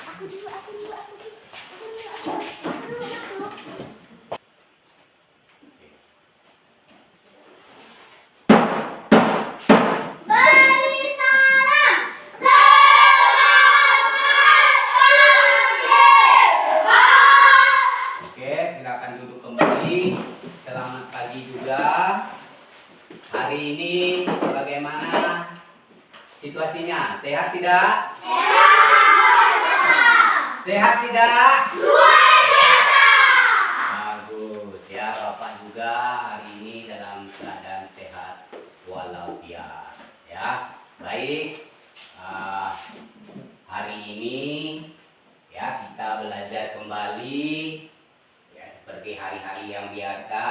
Aku dulu, aku dulu, aku dulu, aku dulu masuk. Beri salam, selamat pagi, Pak. Oke, silakan duduk kembali. Selamat pagi juga. Hari ini bagaimana situasinya? Sehat tidak? Sehat tidak? Luar biasa. Bagus ya, Bapak juga hari ini dalam keadaan sehat walafiat ya. Baik, hari ini ya kita belajar kembali ya seperti hari-hari yang biasa.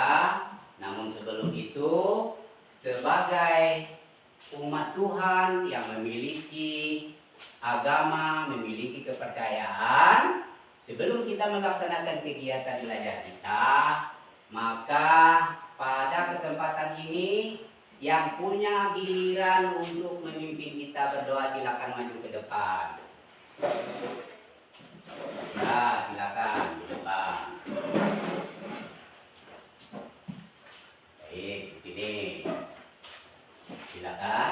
Namun sebelum itu, sebagai umat Tuhan yang memiliki agama, memiliki kepercayaan, sebelum kita melaksanakan kegiatan belajar kita, maka pada kesempatan ini yang punya giliran untuk memimpin kita berdoa silakan maju ke depan. Ya, silakan di depan. Baik, di sini. Silakan.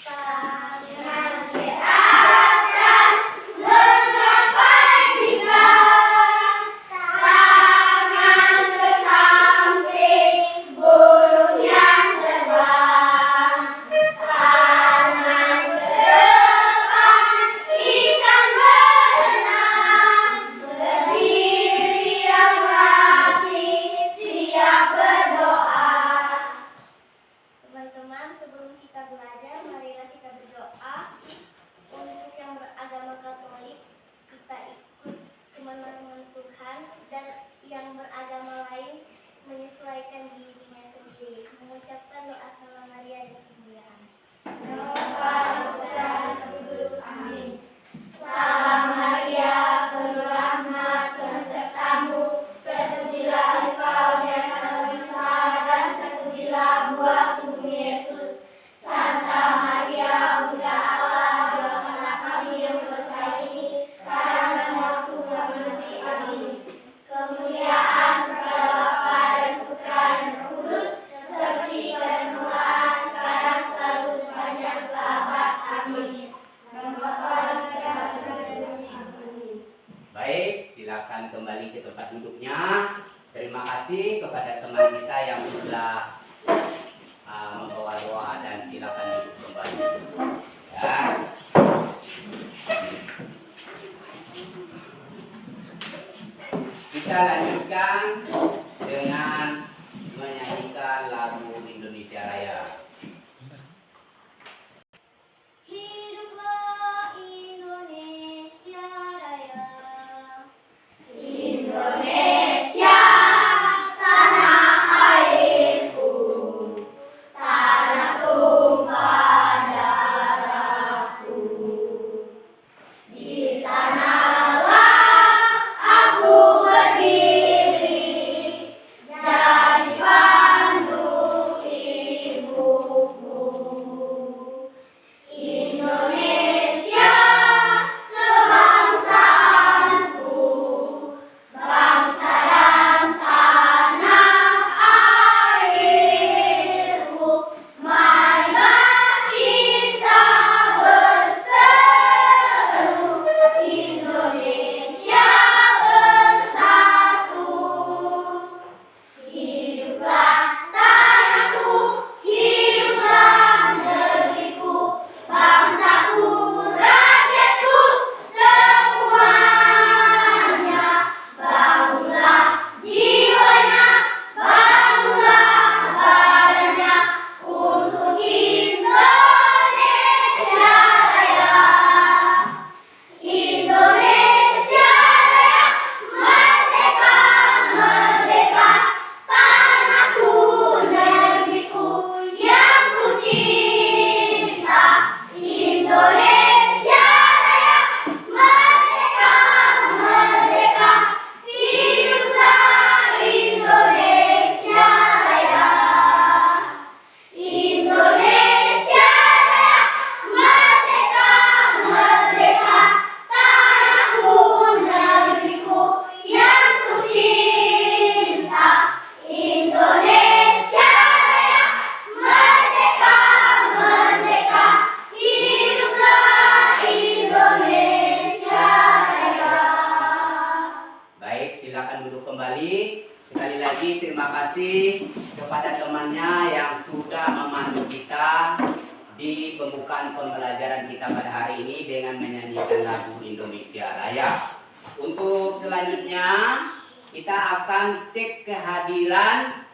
Tangan di atas, menggapai bintang, tangan ke samping, burung yang terbang, tangan ke depan, ikan berenang, berdiri yang rapi, siap berdoa. Teman-teman, sebelum kita belajar, marilah kita berdoa. Untuk yang beragama Katolik, kita ikut kemenangan Tuhan, dan yang beragama lain menyesuaikan dirinya sendiri. Mengucapkan doa Salam Maria dan kemuliaan. Doa dan kudus, amin. Salam Maria, penuh rahmat, Tuhan sertamu, terpujilah engkau di antara wanita, dan terpujilah buah tubuh Yesus. Santa Maria, Bunda Allah, doakanlah kami yang berdosa ini, sekarang dan waktu kami mati. Amin. Kemuliaan kepada Bapa dan Putra dan Roh Kudus, seperti pada permulaan, sekarang, selalu, sepanjang seabad. Amin. Nama Bapa dan Putra dan Roh Kudus. Amin. Baik, silakan kembali ke tempat duduknya. Terima kasih kepada teman kita yang sudah membawa doa, dan silakan duduk kembali. Ya. Kita lanjutkan dengan menyanyikan lagu Indonesia Raya. Hiduplah Indonesia Raya. Indonesia, tanah airku, tanah tumpah darahku. Di sanalah aku berdiri, melaksanakan pembelajaran kita pada hari ini dengan menyanyikan lagu Indonesia Raya. Untuk selanjutnya kita akan cek kehadiran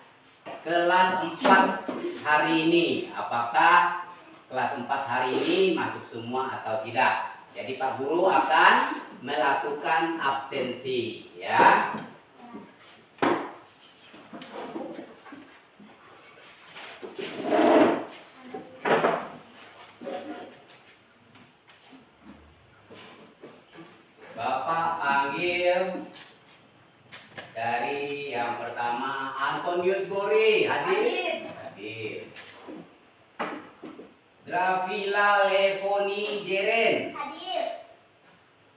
kelas 4 hari ini. Apakah kelas 4 hari ini masuk semua atau tidak? Jadi Pak Guru akan melakukan absensi, ya. Bapak panggil dari yang pertama Antonius Gori, hadir? Hadir. Grafila Levoni Jeren, Hadir.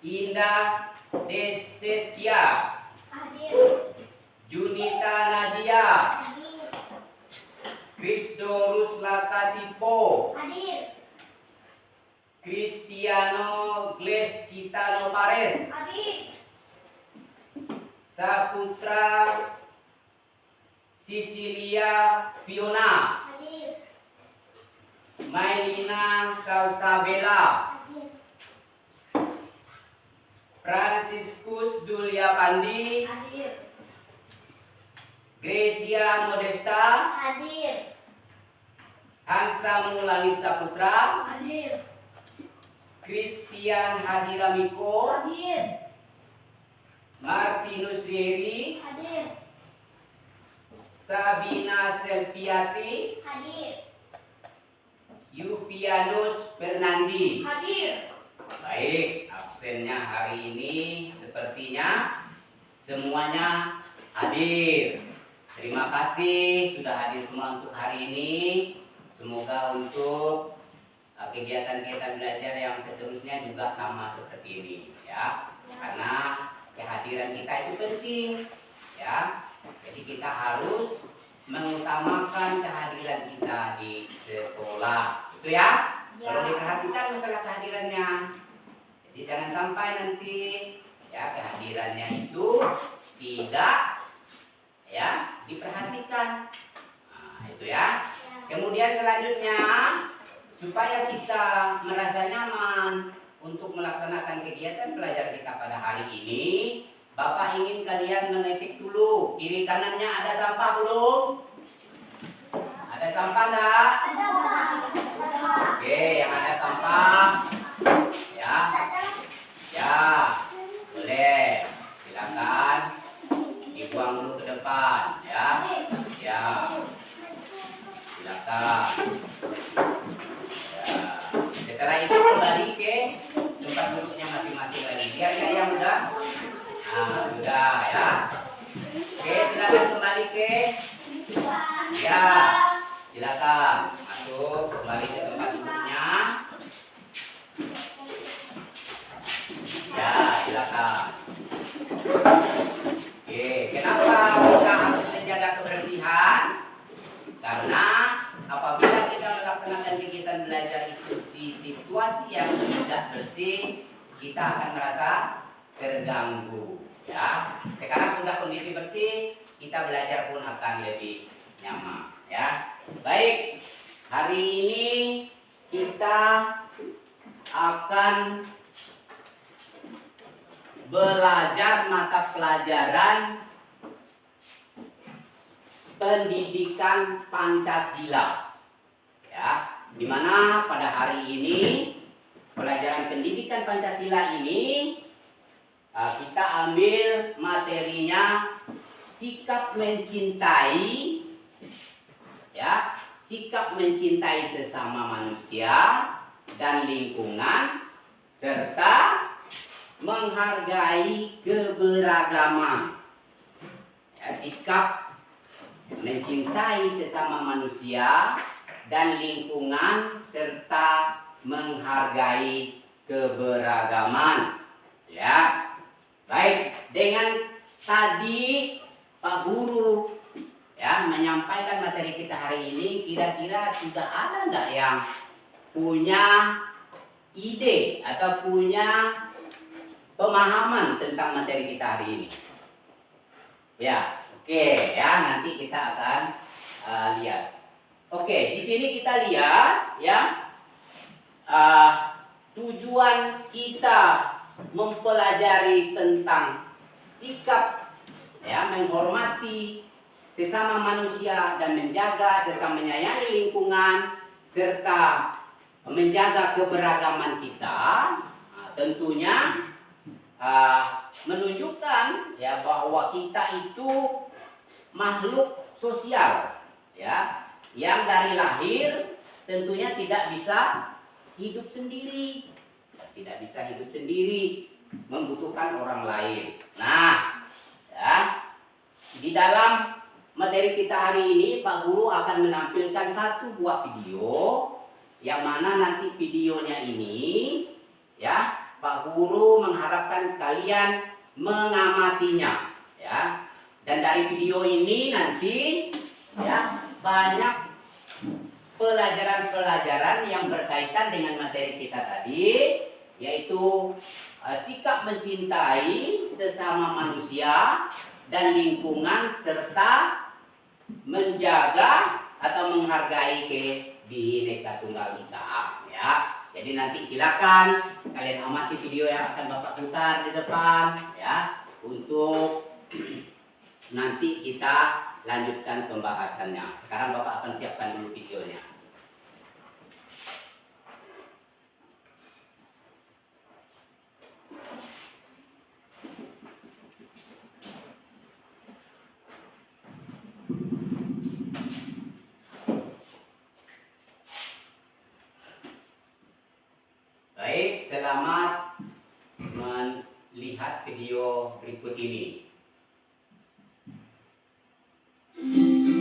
Indah Desestia, Hadir. Junita Nadia, Hadir. Kristo Ruslakatipo, Hadir. Cristiano Gles Citano Pares, Hadir. Saputra Sicilia Fiona, Hadir. Mailina Salsabella, Hadir. Franciscus Julia Pandi, Hadir. Gracia Modesta, Hadir. Hansa Mulani Saputra, Hadir. Christian Hadiramiko, Hadir. Martinus Yeri, Hadir. Sabina Selpiati, Hadir. Yupianus Fernandi. Hadir. Baik, absennya hari ini sepertinya semuanya hadir. Terima kasih sudah hadir semua untuk hari ini. Semoga untuk kegiatan-kegiatan belajar yang seterusnya juga sama seperti ini, ya. Karena kehadiran kita itu penting, ya. Jadi kita harus mengutamakan kehadiran kita di sekolah, itu ya. Kalau diperhatikan masalah kehadirannya. Jadi jangan sampai nanti ya kehadirannya itu tidak ya diperhatikan. Nah, itu ya. Kemudian selanjutnya supaya kita merasa nyaman untuk melaksanakan kegiatan belajar kita pada hari ini, Bapak ingin kalian mengecek dulu kiri kanannya ada sampah belum? Ada sampah enggak? Ada, Pak. Oke, yang ada sampah ya. Ya, boleh. Silakan dibuang dulu ke depan ya. Ya. Silakan. Ya. Setelah itu kembali ke tempat duduknya masing-masing lagi. Biar yang udah. Nah, sudah ya. Oke, silakan kembali ke. Ya. Silakan masuk kembali ke tempat duduknya. Ya, silakan. Oke, kenapa kita harus menjaga kebersihan? Karena apabila kita melaksanakan kegiatan belajar itu di situasi yang tidak bersih, kita akan merasa terganggu. Ya, sekarang sudah kondisi bersih, kita belajar pun akan lebih nyaman. Ya, baik. Hari ini kita akan belajar mata pelajaran pendidikan Pancasila. Ya, di mana pada hari ini pelajaran pendidikan Pancasila ini kita ambil materinya sikap mencintai, ya, sikap mencintai sesama manusia dan lingkungan serta menghargai keberagaman. Ya, sikap mencintai sesama manusia dan lingkungan serta menghargai keberagaman. Ya. Baik, dengan tadi Pak Guru ya menyampaikan materi kita hari ini, kira-kira sudah ada enggak yang punya ide atau punya pemahaman tentang materi kita hari ini? Ya, oke ya, nanti kita akan lihat. Oke, di sini kita lihat ya tujuan kita mempelajari tentang sikap menghormati sesama manusia dan menjaga serta menyayangi lingkungan serta menjaga keberagaman kita, tentunya menunjukkan bahwa kita itu makhluk sosial yang dari lahir tentunya tidak bisa hidup sendiri, membutuhkan orang lain. Nah, di dalam materi kita hari ini Pak Guru akan menampilkan satu buah video yang mana nanti videonya ini Pak Guru mengharapkan kalian mengamatinya dan dari video ini nanti banyak pelajaran-pelajaran yang berkaitan dengan materi kita tadi, yaitu sikap mencintai sesama manusia dan lingkungan serta menjaga atau menghargai Bhinneka Tunggal Ika Jadi nanti silakan kalian amati video yang akan Bapak putar di depan untuk nanti kita lanjutkan pembahasannya. Sekarang Bapak akan siapkan dulu videonya. Baik, selamat melihat video berikut ini.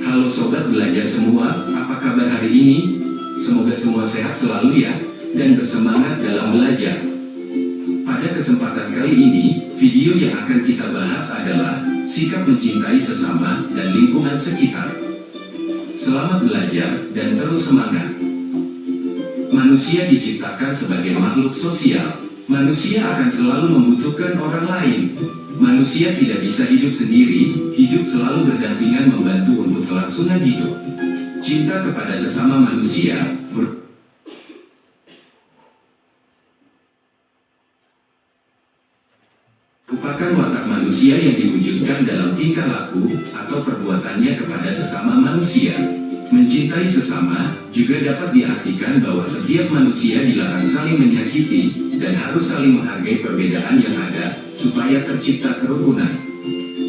Halo sobat belajar semua, apa kabar hari ini? Semoga semua sehat selalu ya, dan bersemangat dalam belajar. Pada kesempatan kali ini, video yang akan kita bahas adalah sikap mencintai sesama dan lingkungan sekitar. Selamat belajar dan terus semangat. Manusia diciptakan sebagai makhluk sosial. Manusia akan selalu membutuhkan orang lain. Manusia tidak bisa hidup sendiri, hidup selalu berdampingan membantu untuk kelangsungan hidup. Cinta kepada sesama manusia merupakan watak manusia yang diwujudkan dalam tingkah laku atau perbuatannya kepada sesama manusia. Mencintai sesama juga dapat diartikan bahwa setiap manusia dilarang saling menyakiti dan harus saling menghargai perbedaan yang ada supaya tercipta kerukunan.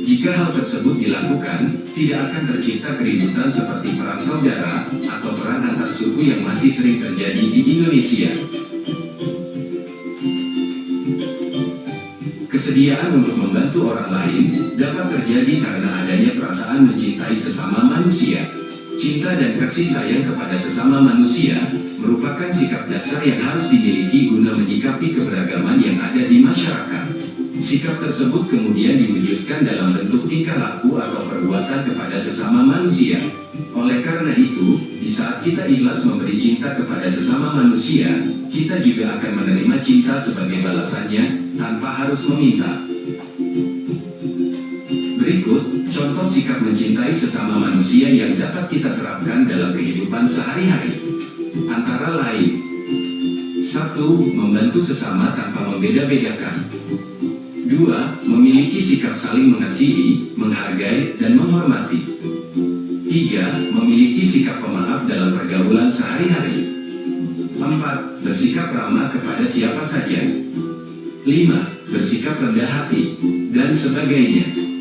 Jika hal tersebut dilakukan, tidak akan tercipta keributan seperti perang saudara atau perang antar suku yang masih sering terjadi di Indonesia. Kesediaan untuk membantu orang lain dapat terjadi karena adanya perasaan mencintai sesama manusia. Cinta dan kasih sayang kepada sesama manusia merupakan sikap dasar yang harus dimiliki guna menyikapi keberagaman yang ada di masyarakat. Sikap tersebut kemudian diwujudkan dalam bentuk tingkah laku atau perbuatan kepada sesama manusia. Oleh karena itu, di saat kita ikhlas memberi cinta kepada sesama manusia, kita juga akan menerima cinta sebagai balasannya tanpa harus meminta. Berikut contoh sikap mencintai sesama manusia yang dapat kita terapkan dalam kehidupan sehari-hari. Antara lain: 1. Membantu sesama tanpa membeda-bedakan. 2. Memiliki sikap saling mengasihi, menghargai, dan menghormati. 3. Memiliki sikap pemaaf dalam pergaulan sehari-hari. 4. Bersikap ramah kepada siapa saja. 5. Bersikap rendah hati, dan sebagainya.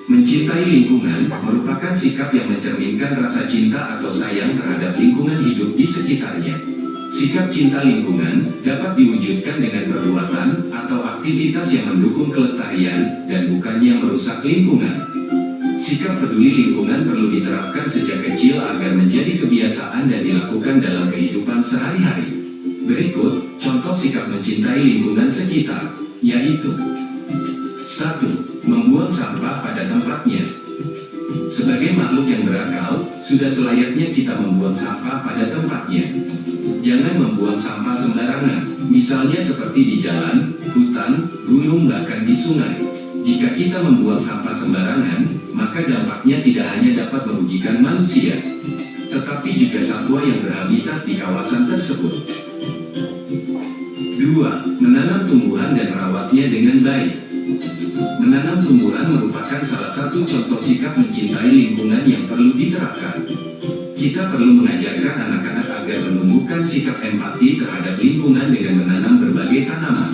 Mencintai lingkungan merupakan sikap yang mencerminkan rasa cinta atau sayang terhadap lingkungan hidup di sekitarnya. Sikap cinta lingkungan dapat diwujudkan dengan perbuatan atau aktivitas yang mendukung kelestarian dan bukannya merusak lingkungan. Sikap peduli lingkungan perlu diterapkan sejak kecil agar menjadi kebiasaan dan dilakukan dalam kehidupan sehari-hari. Berikut contoh sikap mencintai lingkungan sekitar, yaitu: 1. Membuang sampah pada tempatnya. Sebagai makhluk yang berakal, sudah selayaknya kita membuang sampah pada tempatnya. Jangan membuang sampah sembarangan, misalnya seperti di jalan, hutan, gunung, bahkan di sungai. Jika kita membuang sampah sembarangan, maka dampaknya tidak hanya dapat merugikan manusia, tetapi juga satwa yang berhabitat di kawasan tersebut. 2. Menanam tumbuhan dan merawatnya dengan baik. Menanam tumbuhan merupakan salah satu contoh sikap mencintai lingkungan yang perlu diterapkan. Kita perlu mengajarkan anak-anak agar menumbuhkan sikap empati terhadap lingkungan dengan menanam berbagai tanaman.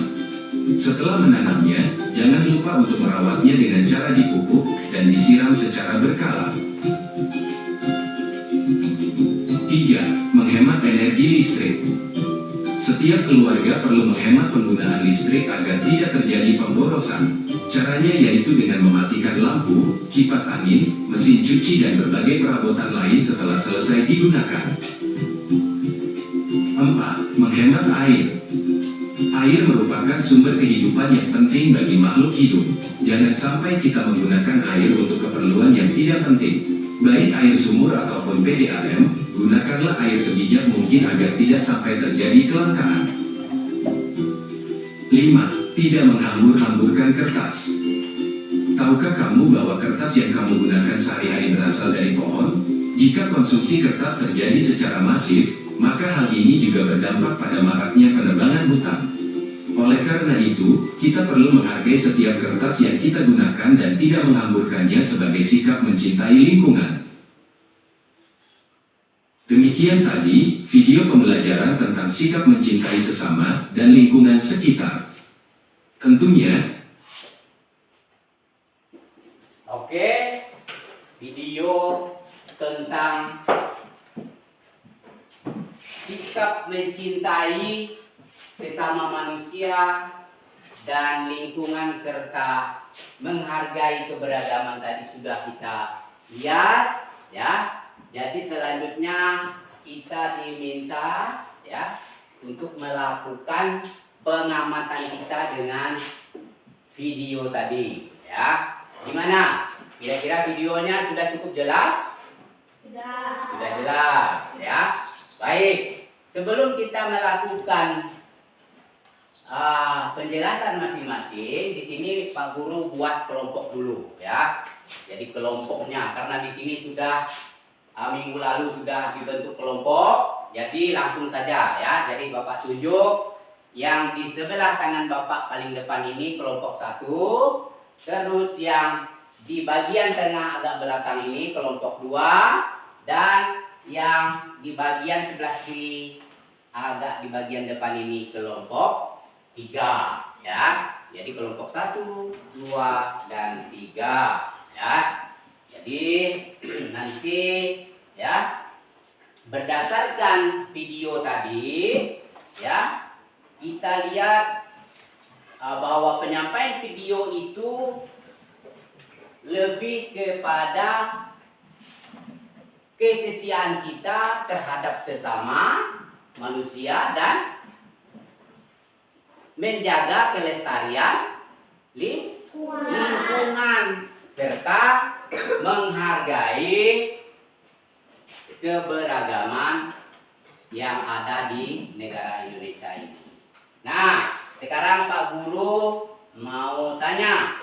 Setelah menanamnya, jangan lupa untuk merawatnya dengan cara dipupuk dan disiram secara berkala. 3. Menghemat energi listrik. Setiap keluarga perlu menghemat penggunaan listrik agar tidak terjadi pemborosan. Caranya yaitu dengan mematikan lampu, kipas angin, mesin cuci dan berbagai perabotan lain setelah selesai digunakan. 4. Menghemat air. Air merupakan sumber kehidupan yang penting bagi makhluk hidup. Jangan sampai kita menggunakan air untuk keperluan yang tidak penting. Baik air sumur ataupun PDAM, gunakanlah air sebijak mungkin agar tidak sampai terjadi kelangkaan. 5. Tidak menghambur-hamburkan kertas. Tahukah kamu bahwa kertas yang kamu gunakan sehari-hari berasal dari pohon? Jika konsumsi kertas terjadi secara masif, maka hal ini juga berdampak pada maraknya penebangan hutan. Oleh karena itu, kita perlu menghargai setiap kertas yang kita gunakan dan tidak menghamburkannya sebagai sikap mencintai lingkungan. Demikian tadi, video pembelajaran tentang sikap mencintai sesama dan lingkungan sekitar. Tentunya, oke, video tentang sikap mencintai sesama manusia dan lingkungan serta menghargai keberagaman tadi sudah kita lihat ya. Jadi selanjutnya kita diminta ya untuk melakukan pengamatan kita dengan video tadi ya. Gimana? Kira-kira videonya sudah cukup jelas? Sudah jelas ya. Baik, sebelum kita melakukan penjelasan masing-masing, di sini Pak Guru buat kelompok dulu ya. Jadi kelompoknya karena di sini sudah minggu lalu sudah dibentuk kelompok, jadi langsung saja ya. Jadi Bapak tunjuk yang di sebelah kanan Bapak paling depan ini kelompok 1, terus yang di bagian tengah agak belakang ini kelompok 2, dan yang di bagian sebelah kiri agak di bagian depan ini kelompok 3 ya. Jadi kelompok 1, 2, dan 3 ya. Jadi nanti ya berdasarkan video tadi ya kita lihat bahwa penyampaian video itu lebih kepada kesetiaan kita terhadap sesama manusia dan menjaga kelestarian lingkungan serta menghargai keberagaman yang ada di negara Indonesia ini. Nah, sekarang Pak Guru mau tanya,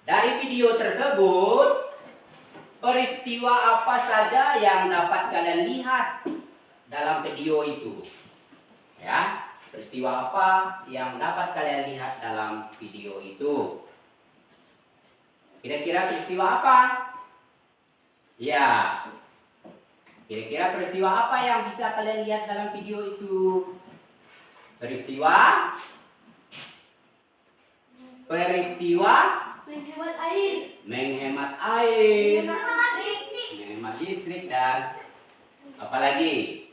dari video tersebut peristiwa apa saja yang dapat kalian lihat dalam video itu? Ya. Peristiwa apa yang dapat kalian lihat dalam video itu? Kira-kira peristiwa apa? Ya. Kira-kira peristiwa apa yang bisa kalian lihat dalam video itu? Peristiwa Menghemat air. menghemat air, Menghemat listrik. menghemat listrik, dan apalagi?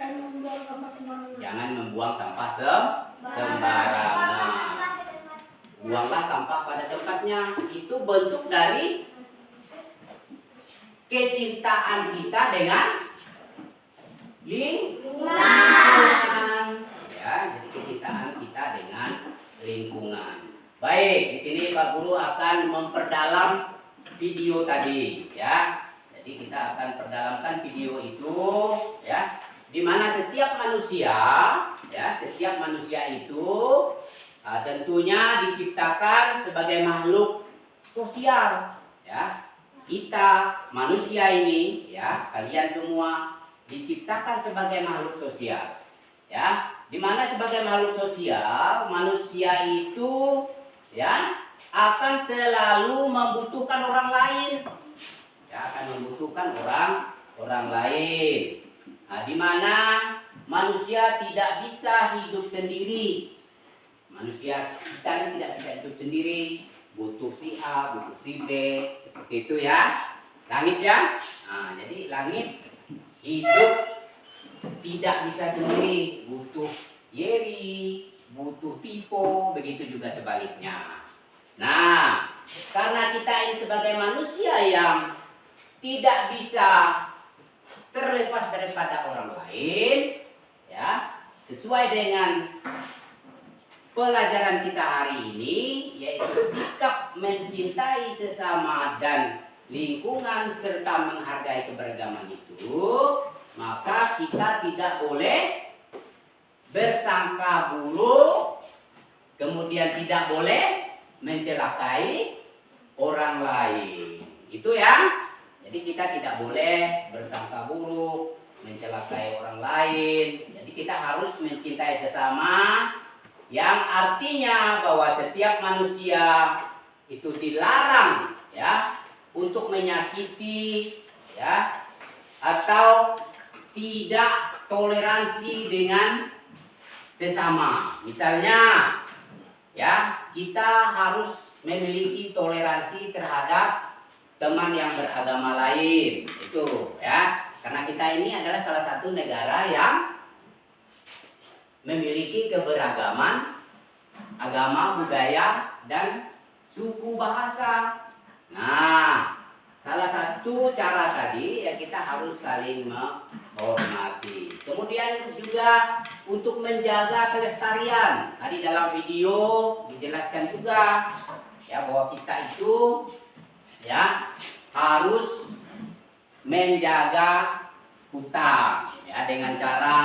Dan membuang sampah sembarangan. Jangan membuang sampah sembarangan. Buanglah sampah pada tempatnya. Itu bentuk dari kecintaan kita dengan lingkungan. Ya, jadi kecintaan kita dengan lingkungan. Baik, di sini Pak Guru akan memperdalam video tadi, ya. Jadi kita akan perdalaman video itu, ya, di mana setiap manusia, ya, setiap manusia itu tentunya diciptakan sebagai makhluk sosial, ya. Kita manusia ini, ya, kalian semua diciptakan sebagai makhluk sosial. Ya, di mana sebagai makhluk sosial manusia itu ya akan selalu membutuhkan orang lain. Ya, akan membutuhkan orang lain. Nah, di mana manusia tidak bisa hidup sendiri. Manusia kita ini tidak bisa hidup sendiri, butuh si A, butuh si B, seperti itu ya. Langit ya. Nah, jadi langit hidup tidak bisa sendiri, butuh Yeri, butuh Tipo, begitu juga sebaliknya. Nah, karena kita ini sebagai manusia yang tidak bisa terlepas daripada orang lain, ya, sesuai dengan pelajaran kita hari ini, yaitu sikap mencintai sesama dan lingkungan serta menghargai keberagaman itu, maka kita tidak boleh bersangka buruk, kemudian tidak boleh mencelakai orang lain. Itu ya. Jadi kita tidak boleh bersangka buruk, mencelakai orang lain. Jadi kita harus mencintai sesama, yang artinya bahwa setiap manusia itu dilarang ya untuk menyakiti ya atau tidak toleransi dengan sesama. Misalnya ya, kita harus memiliki toleransi terhadap teman yang beragama lain, itu ya, karena kita ini adalah salah satu negara yang memiliki keberagaman agama, budaya, dan suku bahasa. Nah, salah satu cara tadi ya kita harus saling menghormati. Kemudian juga untuk menjaga kelestarian. Tadi dalam video dijelaskan juga ya bahwa kita itu ya harus menjaga hutan ya dengan cara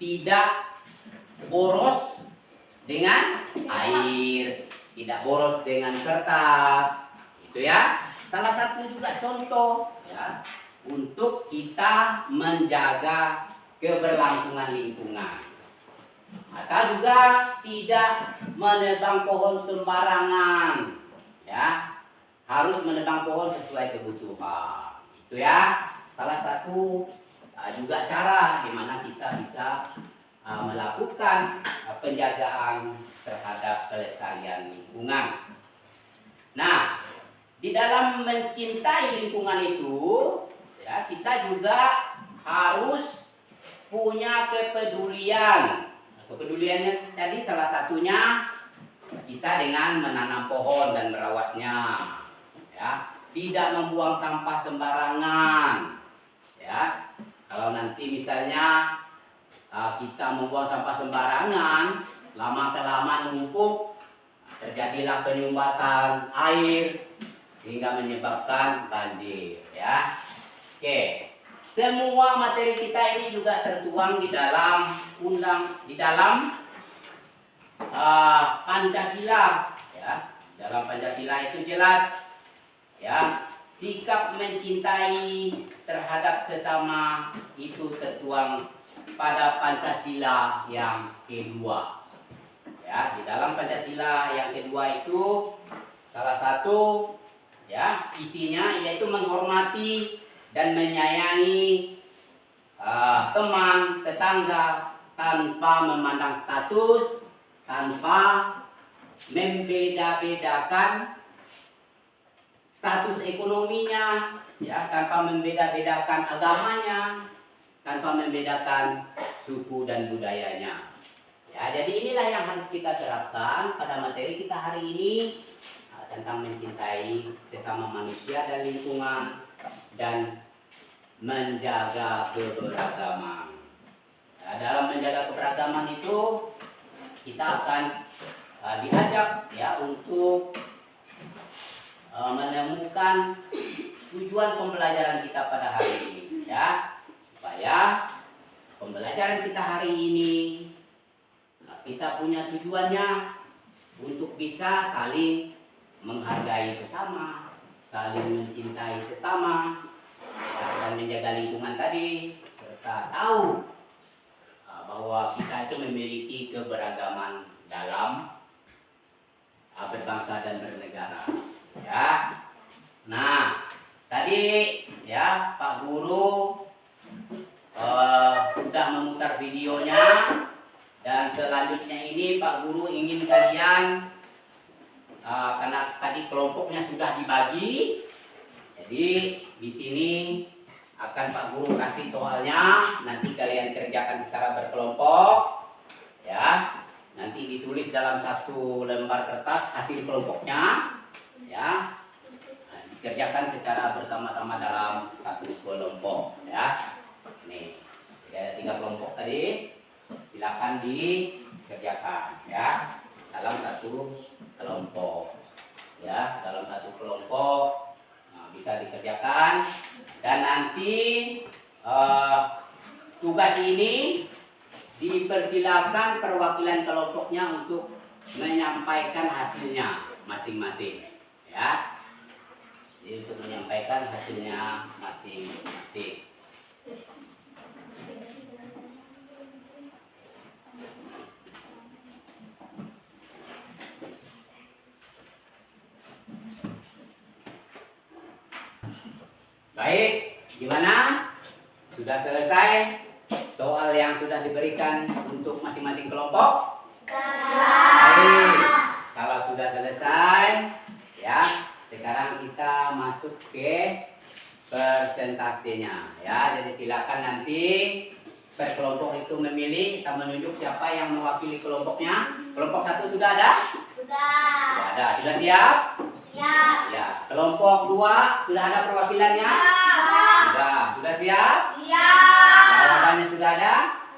tidak boros dengan air, tidak boros dengan kertas. Itu ya salah satu juga contoh ya untuk kita menjaga keberlangsungan lingkungan. Atau juga tidak menebang pohon sembarangan ya, harus menebang pohon sesuai kebutuhan. Itu ya salah satu juga cara di mana kita bisa melakukan penjagaan terhadap kelestarian lingkungan. Nah, di dalam mencintai lingkungan itu ya kita juga harus punya kepedulian. Kepeduliannya tadi salah satunya kita dengan menanam pohon dan merawatnya. Ya, tidak membuang sampah sembarangan. Ya, kalau nanti misalnya kita membuang sampah sembarangan, lama-kelamaan numpuk, terjadilah penyumbatan air sehingga menyebabkan banjir. Ya, oke. Semua materi kita ini juga tertuang di dalam Pancasila. Ya, dalam Pancasila itu jelas. Ya, sikap mencintai terhadap sesama itu tertuang pada Pancasila yang kedua. Ya, di dalam Pancasila yang kedua itu salah satu ya isinya yaitu menghormati dan menyayangi teman, tetangga tanpa memandang status, tanpa membeda-bedakan status ekonominya, ya, tanpa membeda-bedakan agamanya, tanpa membedakan suku dan budayanya. Ya, jadi inilah yang harus kita terapkan pada materi kita hari ini tentang mencintai sesama manusia dan lingkungan dan menjaga keberagaman. Ya, dalam menjaga keberagaman itu kita akan diajak ya untuk menemukan tujuan pembelajaran kita pada hari ini ya, supaya pembelajaran kita hari ini kita punya tujuannya untuk bisa saling menghargai sesama, saling mencintai sesama ya, dan menjaga lingkungan tadi kita tahu bahwa kita itu memiliki keberagaman dalam berbangsa dan bernegara. Ya. Nah, tadi ya Pak Guru sudah memutar videonya, dan selanjutnya ini Pak Guru ingin kalian karena tadi kelompoknya sudah dibagi, jadi di sini akan Pak Guru kasih soalnya, nanti kalian kerjakan secara berkelompok, ya. Nanti ditulis dalam satu lembar kertas hasil kelompoknya, ya. Nah, dikerjakan secara bersama-sama dalam satu kelompok, ya. Nih, ada 3 kelompok tadi, silakan dikerjakan, ya, dalam satu kelompok, ya, dalam satu kelompok. Nah, bisa dikerjakan, dan nanti tugas ini dipersilakan perwakilan kelompoknya untuk menyampaikan hasilnya masing-masing, ya. Jadi untuk menyampaikan hasilnya masing-masing. Baik, gimana? Sudah selesai soal yang sudah diberikan untuk masing-masing kelompok? Baik, kalau sudah selesai, ya, sekarang kita masuk ke persentasenya, ya. Jadi silakan nanti per kelompok itu memilih, kita menunjuk siapa yang mewakili kelompoknya. Kelompok 1 sudah ada? Sudah ada. Sudah siap? Siap. Ya. Kelompok 2 sudah ada perwakilannya? Sudah. Sudah siap? Siap. Jawabannya sudah ada?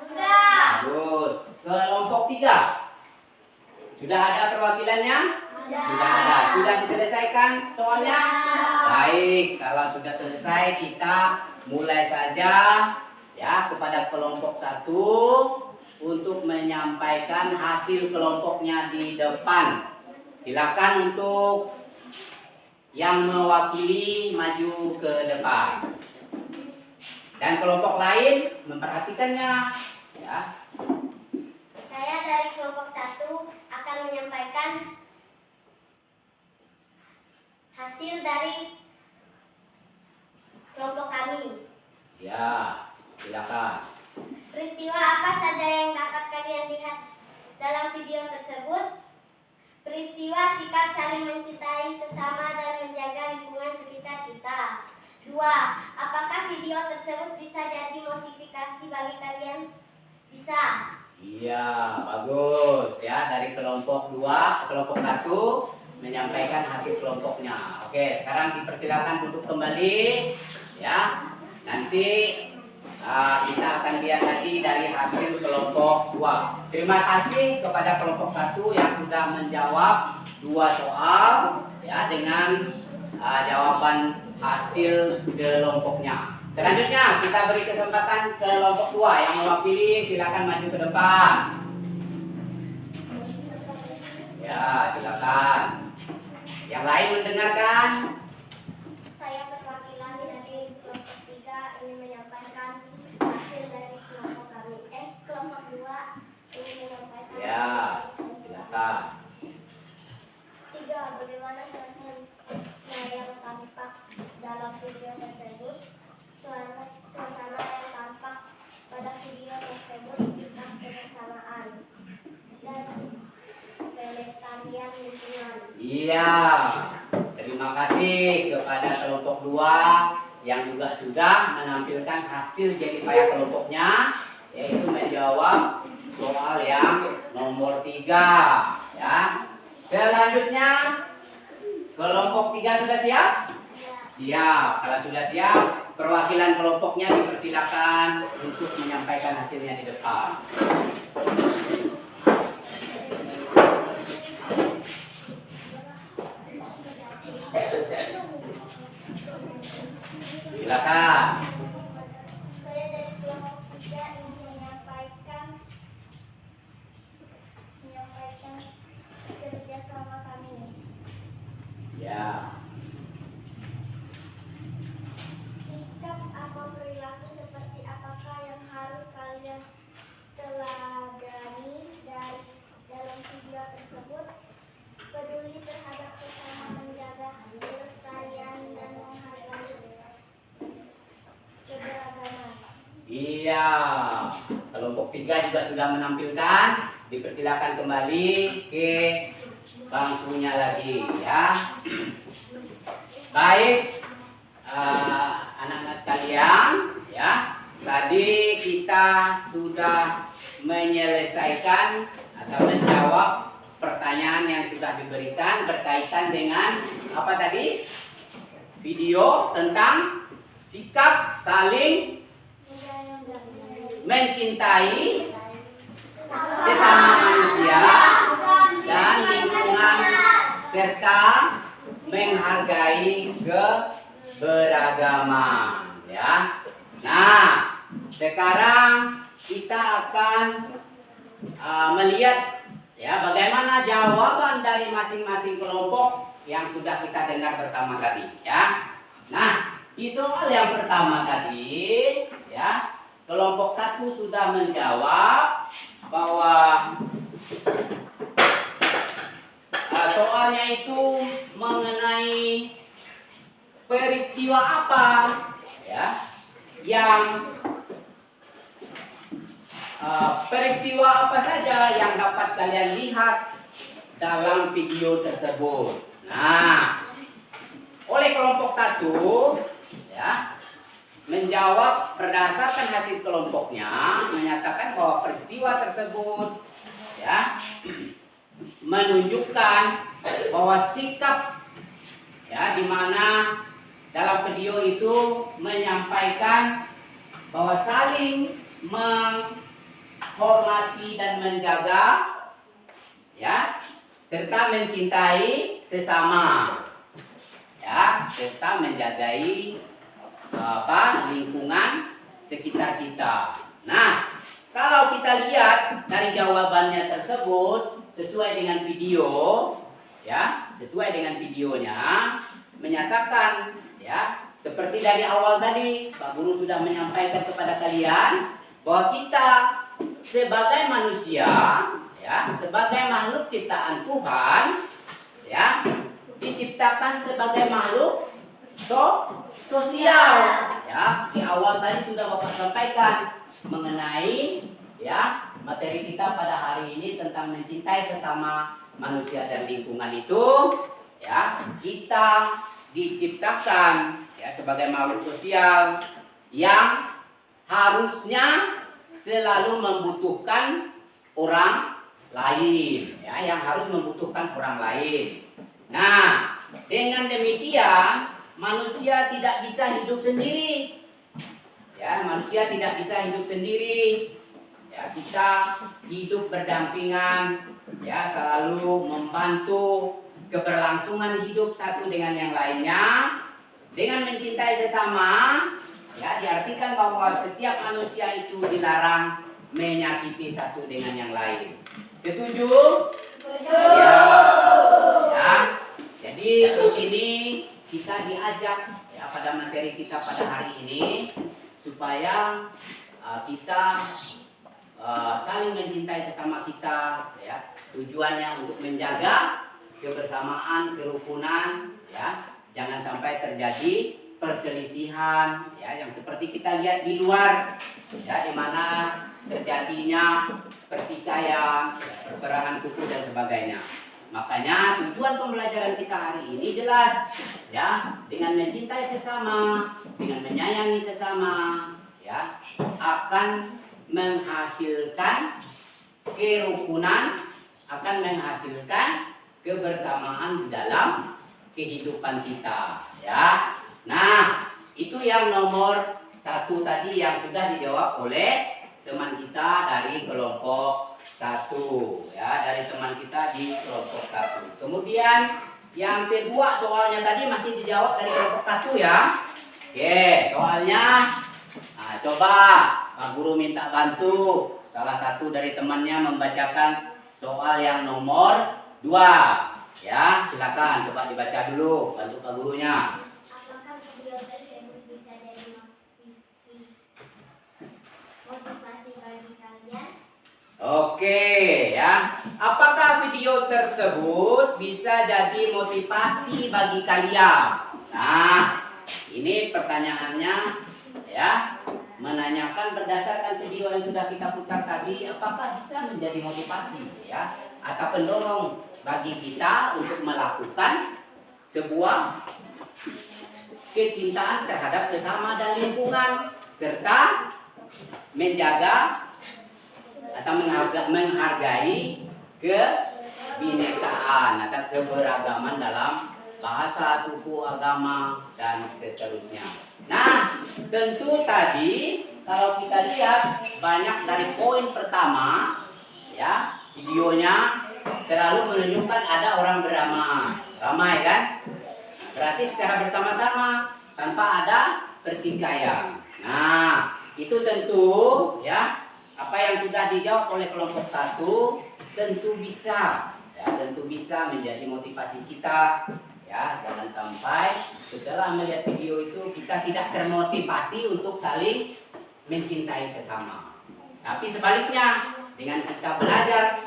Sudah. Bagus. Kelompok 3 sudah ada perwakilannya? Sudah ada. Sudah diselesaikan soalnya? Baik, kalau sudah selesai kita mulai saja, ya, kepada kelompok 1 untuk menyampaikan hasil kelompoknya di depan. Silakan untuk yang mewakili maju ke depan. Dan kelompok lain memperhatikannya, ya. Saya dari kelompok 1 akan menyampaikan hasil dari kelompok kami. Ya, silakan. Peristiwa apa saja yang dapat kalian lihat dalam video tersebut? Peristiwa sikap saling mencintai sesama dan menjaga lingkungan sekitar kita. 2. Apakah video tersebut bisa jadi motivasi bagi kalian? Bisa. Iya, bagus. Ya, dari kelompok 2 ke kelompok 1 menyampaikan hasil kelompoknya. Oke, sekarang dipersilakan duduk kembali, ya. Nanti kita akan lihat lagi dari hasil kelompok 2. Terima kasih kepada kelompok 1 yang sudah menjawab 2 soal, ya, dengan jawaban hasil kelompoknya. Selanjutnya kita beri kesempatan ke kelompok 2 yang mewakili, silakan maju ke depan. Ya, silakan. Yang lain mendengarkan. Saya perwakilan dari kelompok 3 ingin menyampaikan hasil dari kelompok kami. Kelompok 2 ingin menyampaikan. Ya, silakan. 3. Bagaimana suasana yang tampak dalam video tersebut? Suasana yang tampak pada video tersebut sikap kebersamaan dan pelestarian lingkungan. Iya, terima kasih kepada kelompok 2 yang juga sudah menampilkan hasil jerih payah kelompoknya, yaitu menjawab soal yang nomor 3, ya. Selanjutnya kelompok 3 sudah siap? Siap. Kalau sudah siap, perwakilan kelompoknya dipersilakan untuk menyampaikan hasilnya di depan. Silakan. Saya dari kelompok 3 ingin menyampaikan kerjasama kami. Ya. Sikap atau perilaku seperti apakah yang Ya, kelompok 3 juga sudah menampilkan. Dipersilakan kembali ke bangkunya lagi ya. Baik, anak-anak sekalian ya. Tadi kita sudah menyelesaikan atau menjawab pertanyaan yang sudah diberikan berkaitan dengan apa tadi? Video tentang sikap saling mencintai sesama manusia dan lingkungan serta menghargai keberagaman ya. Nah, sekarang kita akan melihat ya bagaimana jawaban dari masing-masing kelompok yang sudah kita dengar bersama tadi ya. Nah, di soal yang pertama tadi ya, kelompok 1 sudah menjawab bahwa soalnya itu mengenai peristiwa apa ya yang peristiwa apa saja yang dapat kalian lihat dalam video tersebut. Nah, oleh kelompok 1 ya menjawab berdasarkan hasil kelompoknya menyatakan bahwa peristiwa tersebut ya menunjukkan bahwa sikap ya di mana dalam video itu menyampaikan bahwa saling menghormati dan menjaga ya serta mencintai sesama ya serta menjagai lingkungan sekitar kita. Nah, kalau kita lihat dari jawabannya tersebut sesuai dengan video ya, sesuai dengan videonya menyatakan ya, seperti dari awal tadi Pak Guru sudah menyampaikan kepada kalian bahwa kita sebagai manusia ya, sebagai makhluk ciptaan Tuhan ya, diciptakan sebagai makhluk sosial ya. Di awal tadi sudah Bapak sampaikan mengenai ya materi kita pada hari ini tentang mencintai sesama manusia dan lingkungan itu ya, kita diciptakan ya sebagai makhluk sosial yang harusnya selalu membutuhkan orang lain ya, yang harus membutuhkan orang lain. Nah, dengan demikian manusia tidak bisa hidup sendiri. Ya, manusia tidak bisa hidup sendiri. Ya, kita hidup berdampingan, ya, selalu membantu keberlangsungan hidup satu dengan yang lainnya. Dengan mencintai sesama, ya, diartikan bahwa setiap manusia itu dilarang menyakiti satu dengan yang lain. Setuju? Setuju. Ya. Ya. Jadi di sini kita diajak ya pada materi kita pada hari ini supaya kita saling mencintai sesama kita ya. Tujuannya untuk menjaga kebersamaan, kerukunan ya. Jangan sampai terjadi perselisihan ya yang seperti kita lihat di luar ya, di mana terjadinya pertikaian, peperangan suku dan sebagainya. Makanya tujuan pembelajaran kita hari ini jelas ya, dengan mencintai sesama, dengan menyayangi sesama ya, akan menghasilkan kerukunan, akan menghasilkan kebersamaan di dalam kehidupan kita ya. Nah, itu yang nomor 1 tadi yang sudah dijawab oleh teman kita dari kelompok 1 ya, dari teman kita di kelompok 1. Kemudian yang kedua soalnya tadi masih dijawab dari kelompok 1 ya. Oke, soalnya coba Pak Guru minta bantu salah satu dari temannya membacakan soal yang nomor 2 ya. Silakan coba dibaca dulu, bantu Pak Gurunya. Apakah video tersebut bisa jadi motivasi bagi kalian? Oke ya. Apakah video tersebut bisa jadi motivasi bagi kalian? Nah, ini pertanyaannya ya. menanyakan berdasarkan video yang sudah kita putar tadi, apakah bisa menjadi motivasi ya atau pendorong bagi kita untuk melakukan sebuah kecintaan terhadap sesama dan lingkungan, serta menjaga atau menghargai kebinekaan atau keberagaman dalam bahasa, suku, agama, dan seterusnya. Nah, tentu tadi kalau kita lihat banyak dari poin pertama, ya, videonya selalu menunjukkan ada orang ramai kan? Berarti secara bersama-sama tanpa ada pertikaian. Nah, itu tentu ya apa yang sudah dijawab oleh kelompok 1 tentu bisa menjadi motivasi kita. Ya, jangan sampai setelah melihat video itu kita tidak termotivasi untuk saling mencintai sesama. Tapi sebaliknya, dengan kita belajar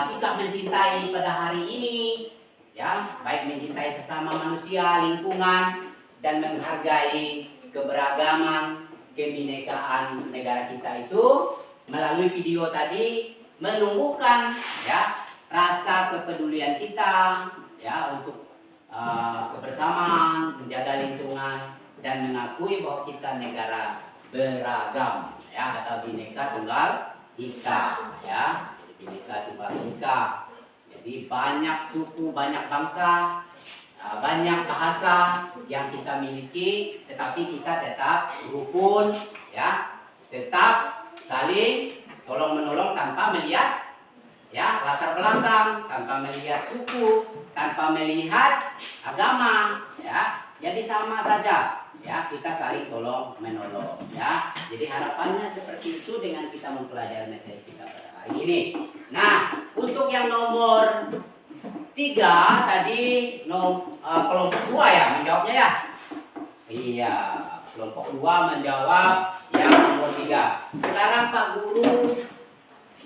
sikap mencintai pada hari ini, ya, baik mencintai sesama manusia, lingkungan, dan menghargai keberagaman, kebinekaan negara kita itu melalui video tadi menumbuhkan ya rasa kepedulian kita ya untuk kebersamaan, menjaga lingkungan, dan mengakui bahwa kita negara beragam ya atau Bhinneka Tunggal Ika ya. Jadi Bhinneka Tunggal Ika. Jadi banyak suku, banyak bangsa, banyak bahasa yang kita miliki, tetapi kita tetap rukun ya, tetap saling tolong menolong tanpa melihat ya latar belakang, tanpa melihat suku, tanpa melihat agama ya. Jadi sama saja ya, kita saling tolong menolong ya. Jadi harapannya seperti itu dengan kita mempelajari materi kita pada hari ini. Nah, untuk yang nomor 3 tadi kelompok 2 ya menjawabnya ya. Iya, kelompok 2 menjawab yang nomor 3. Sekarang Pak Guru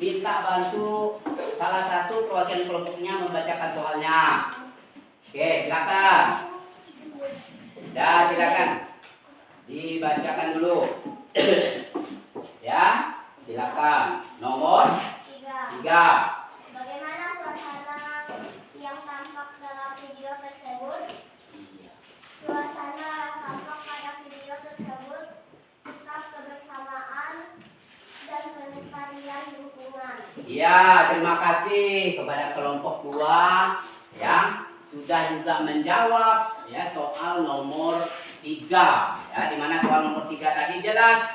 minta bantu salah satu perwakilan kelompoknya membacakan soalnya. Oke, silakan. Ya, silakan. Dibacakan dulu. Ya, silakan. Nomor 3. Bagaimana suasana yang tampak dalam video tersebut? Suasana tampak pada video tersebut sikap kebersamaan dan pelestarian lingkungan. Iya, terima kasih kepada kelompok 2 yang sudah juga menjawab ya soal nomor 3 ya, di mana soal nomor 3 tadi jelas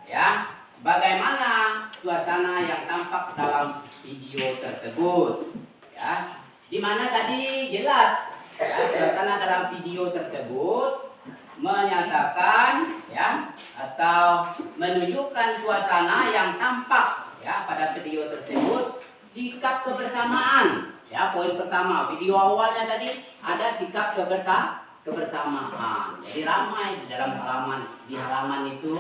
ya bagaimana suasana yang tampak dalam video tersebut ya, di mana tadi jelas ya, suasana dalam video tersebut menyatakan ya atau menunjukkan suasana yang tampak ya pada video tersebut sikap kebersamaan ya. Poin pertama video awalnya tadi ada sikap kebersamaan. Jadi ramai di dalam halaman itu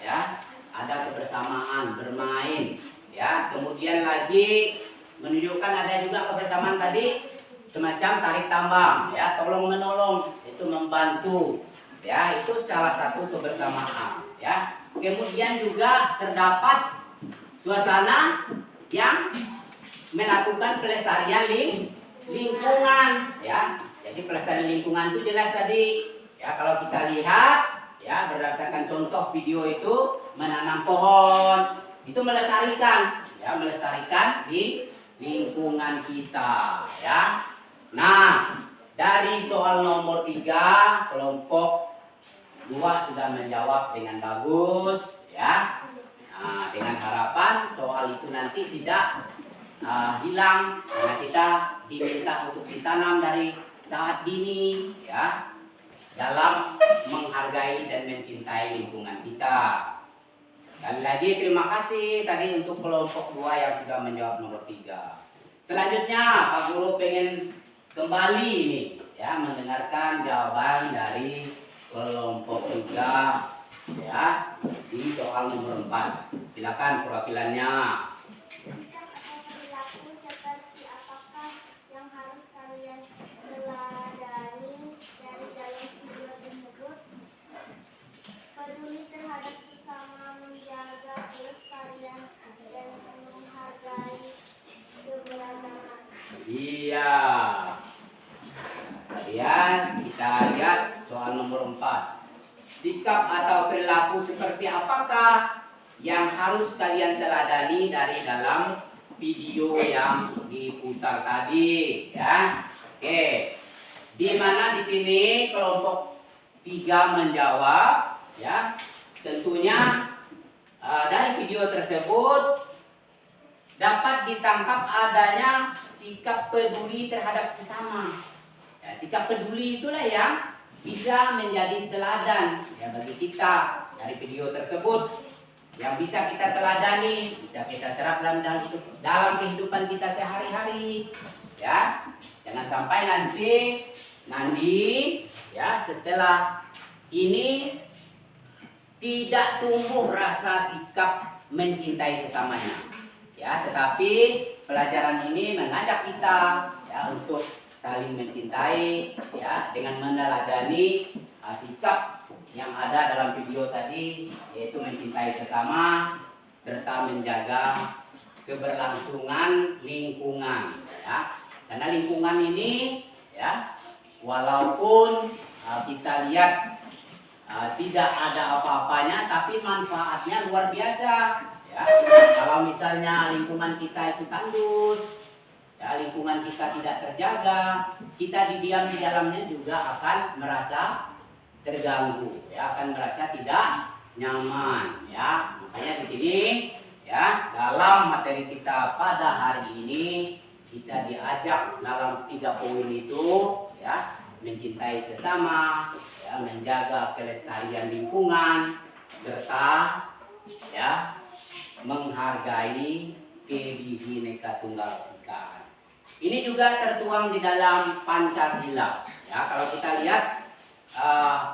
ya ada kebersamaan bermain ya. Kemudian lagi menunjukkan ada juga kebersamaan tadi semacam tarik tambang ya, tolong menolong, itu membantu ya, itu salah satu kebersamaan ya. Kemudian juga terdapat suasana yang melakukan pelestarian lingkungan ya. Jadi pelestarian lingkungan itu jelas tadi ya, kalau kita lihat ya berdasarkan contoh video itu menanam pohon, itu melestarikan ya, melestarikan di lingkungan kita ya. Nah, dari soal nomor 3 kelompok 2 sudah menjawab dengan bagus ya. Nah, dengan harapan soal itu nanti tidak hilang karena kita diminta untuk ditanam dari saat dini ya dalam menghargai dan mencintai lingkungan kita. Sekali lagi terima kasih tadi untuk kelompok 2 yang sudah menjawab nomor 3. Selanjutnya Pak Guru pengen kembali ini ya mendengarkan jawaban dari kelompok 3 ya di soal nomor 4. Silakan perwakilannya. Sikap atau perilaku seperti apakah yang harus kalian teladani dari dalam video tersebut? Peduli terhadap Iya. Kemudian kita lihat soal nomor 4. Sikap atau perilaku seperti apakah yang harus kalian teladani dari dalam video yang diputar tadi, ya? Oke. Di mana di sini kelompok 3 menjawab, ya? Tentunya dari video tersebut dapat ditangkap adanya sikap peduli terhadap sesama. Ya, sikap peduli itulah yang bisa menjadi teladan ya bagi kita dari video tersebut, yang bisa kita teladani, bisa kita terap dalam kehidupan kita sehari-hari. Ya, jangan sampai nanti ya setelah ini tidak tumbuh rasa sikap mencintai sesamanya. Ya, tetapi pelajaran ini mengajak kita ya untuk saling mencintai ya dengan meneladani sikap yang ada dalam video tadi, yaitu mencintai sesama serta menjaga keberlangsungan lingkungan ya. Karena lingkungan ini ya walaupun kita lihat tidak ada apa-apanya, tapi manfaatnya luar biasa ya. Kalau misalnya lingkungan kita itu tandus ya, lingkungan kita tidak terjaga, kita didiam di dalamnya juga akan merasa terganggu ya, akan merasa tidak nyaman ya. Makanya di sini ya dalam materi kita pada hari ini kita diajak dalam 3 poin itu ya, mencintai sesama ya, menjaga kelestarian lingkungan serta ya menghargai Kebinekaan Tunggal Ika. Ini juga tertuang di dalam Pancasila. Ya, kalau kita lihat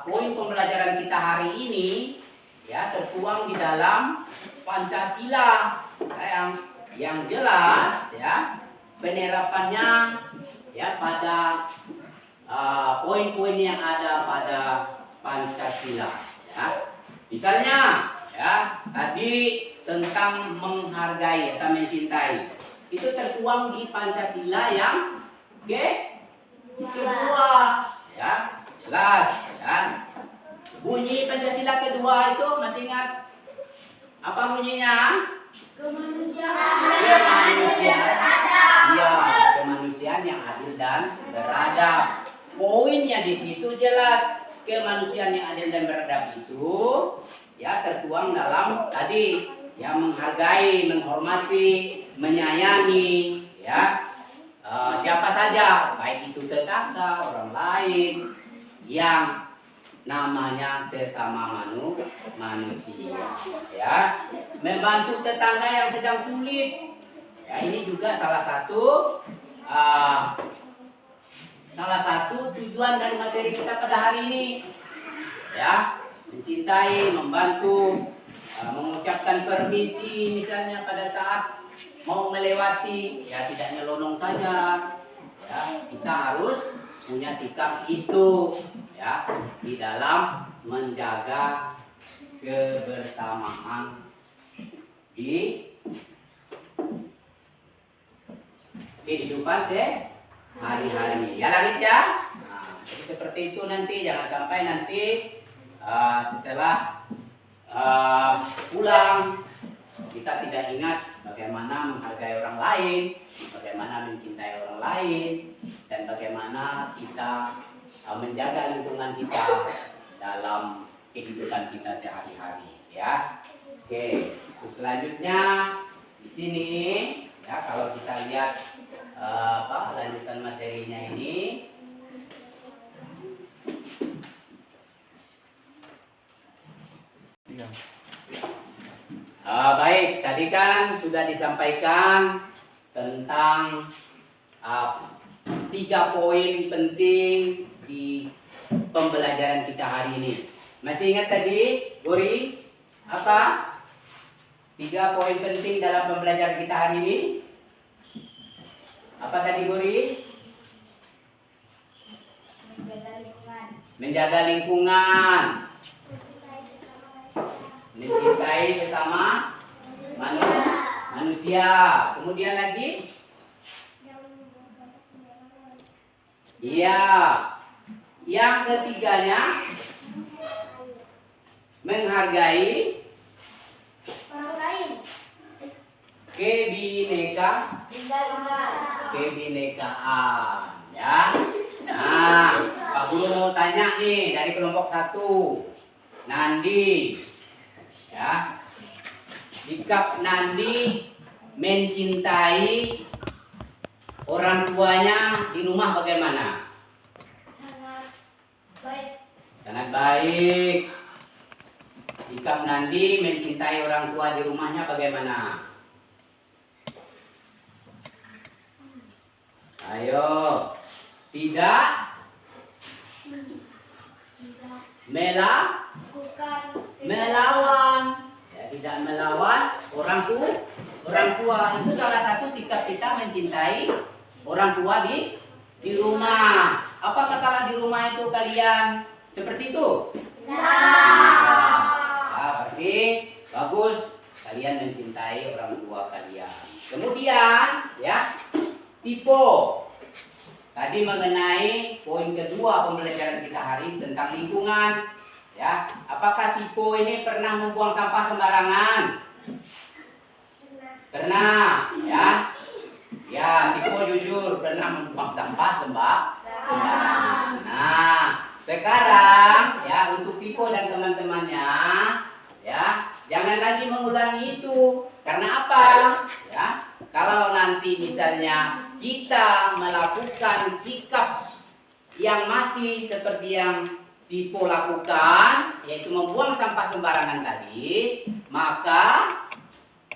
poin pembelajaran kita hari ini ya tertuang di dalam Pancasila ya, yang jelas ya penerapannya ya pada poin-poin yang ada pada Pancasila. Ya. Misalnya ya tadi tentang menghargai atau mencintai itu tertuang di Pancasila yang kedua ya, jelas ya. Bunyi Pancasila kedua itu masih ingat apa bunyinya? Kemanusiaan Kemanusiaan. beradab. Iya, kemanusiaan yang adil dan beradab. Poinnya di situ jelas, kemanusiaan yang adil dan beradab itu ya tertuang dalam tadi yang menghargai, menghormati, menyayangi ya siapa saja, baik itu tetangga, orang lain yang namanya sesama manusia ya, membantu tetangga yang sedang sulit ya. Ini juga salah satu tujuan dan materi kita pada hari ini ya, mencintai, membantu, mengucapkan permisi misalnya pada saat mau melewati ya, tidak nyelonong saja ya. Kita harus punya sikap itu ya di dalam menjaga kebersamaan di kehidupan sehari-hari ya, Langit ya. Nah, jadi seperti itu nanti, jangan sampai nanti setelah pulang kita tidak ingat bagaimana menghargai orang lain, bagaimana mencintai orang lain, dan bagaimana kita menjaga lingkungan kita dalam kehidupan kita sehari-hari ya. Oke, untuk selanjutnya di sini ya, kalau kita lihat lanjutan materinya ini. Baik, tadi kan sudah disampaikan tentang 3 poin penting di pembelajaran kita hari ini. Masih ingat tadi, Gori? Apa? 3 poin penting dalam pembelajaran kita hari ini? Apa tadi, Gori? Menjaga lingkungan. Mencintai sesama manusia. Kemudian lagi Iya. Yang ketiganya menghargai orang lain. kebinekaan, ya. Nah, Pak Guru mau tanya nih dari kelompok 1, Nandi, ya. Sikap Nandi mencintai orang tuanya di rumah bagaimana? Sangat baik. Sangat baik. Sikap Nandi mencintai orang tua di rumahnya bagaimana? Ayo. Tidak Bukan. melawan. Ya, tidak melawan orang tua. Itu salah satu sikap kita mencintai orang tua di rumah. Apakah kalau di rumah itu kalian seperti itu? Ya, berarti bagus kalian mencintai orang tua kalian. Kemudian ya, tipe. Tadi mengenai poin kedua pembelajaran kita hari ini tentang lingkungan. Ya, apakah tipe ini pernah membuang sampah sembarangan? Pernah, ya. Ya, tipe jujur pernah membuang sampah sembarangan. Nah, sekarang ya untuk tipe dan teman-temannya, ya, jangan lagi mengulangi itu. Karena apa? Ya, kalau nanti misalnya kita melakukan sikap yang masih seperti yang tipe lakukan, yaitu membuang sampah sembarangan tadi, maka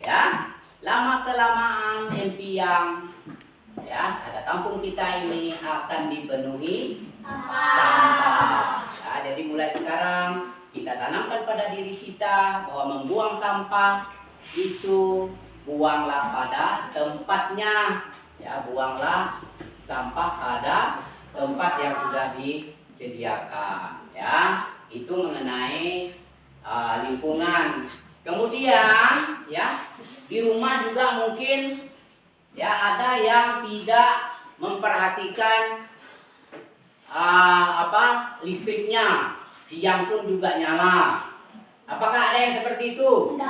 ya lama kelamaan empiang ya ada kampung kita ini akan dipenuhi sampah. Ya, jadi mulai sekarang kita tanamkan pada diri kita bahwa membuang sampah itu buanglah pada tempatnya. Ya, buanglah sampah pada tempat yang sudah disediakan. Ya, itu mengenai lingkungan. Kemudian, ya, di rumah juga mungkin ya ada yang tidak memperhatikan listriknya, siang pun juga nyala. Apakah ada yang seperti itu? Tidak.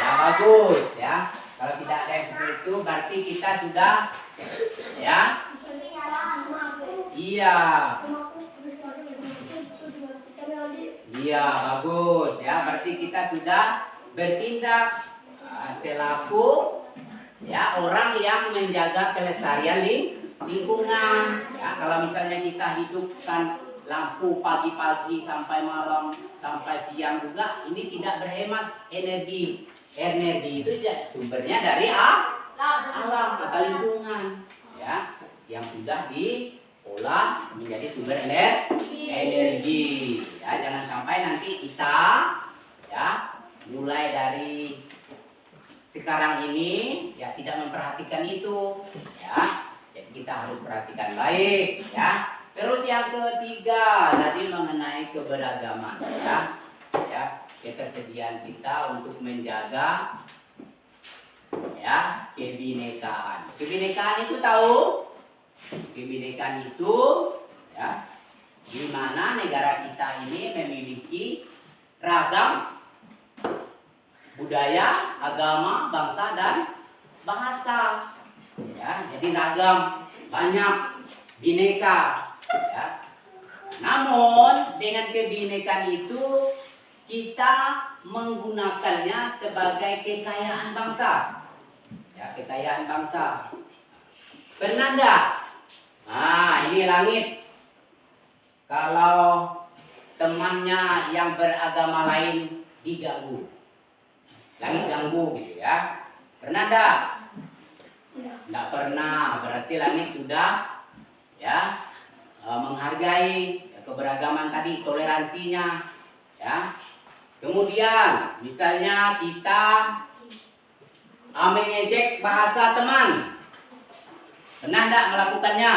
Ya, bagus, ya. Kalau tidak ada yang seperti itu, berarti kita sudah, ya. Iya. Iya, bagus, ya. Berarti kita sudah bertindak selaku, ya, orang yang menjaga kelestarian lingkungan. Ya, kalau misalnya kita hidupkan lampu pagi-pagi sampai malam sampai siang juga, ini tidak berhemat energi. Energi itu ya sumbernya dari alam atau lingkungan, ya, yang sudah diolah menjadi sumber energi. Ya, jangan sampai nanti kita ya mulai dari sekarang ini ya tidak memperhatikan itu, ya. Jadi kita harus perhatikan baik, ya. Terus yang ketiga tadi mengenai keberagaman, ya. Ya, ketersediaan kita untuk menjaga ya kebinekaan. Kebinekaan itu tahu? Kebinekaan itu ya di mana negara kita ini memiliki ragam budaya, agama, bangsa dan bahasa. Ya, jadi ragam, banyak, bineka, ya. Namun dengan kebinekaan itu kita menggunakannya sebagai kekayaan bangsa. Ya, kekayaan bangsa. Pernah enggak? Nah, ini langit. Kalau temannya yang beragama lain diganggu. Langit ganggu gitu ya. Pernah enggak? Enggak pernah. Berarti langit sudah ya menghargai keberagaman tadi, toleransinya, ya. Kemudian misalnya kita mengejek bahasa teman, pernah enggak melakukannya?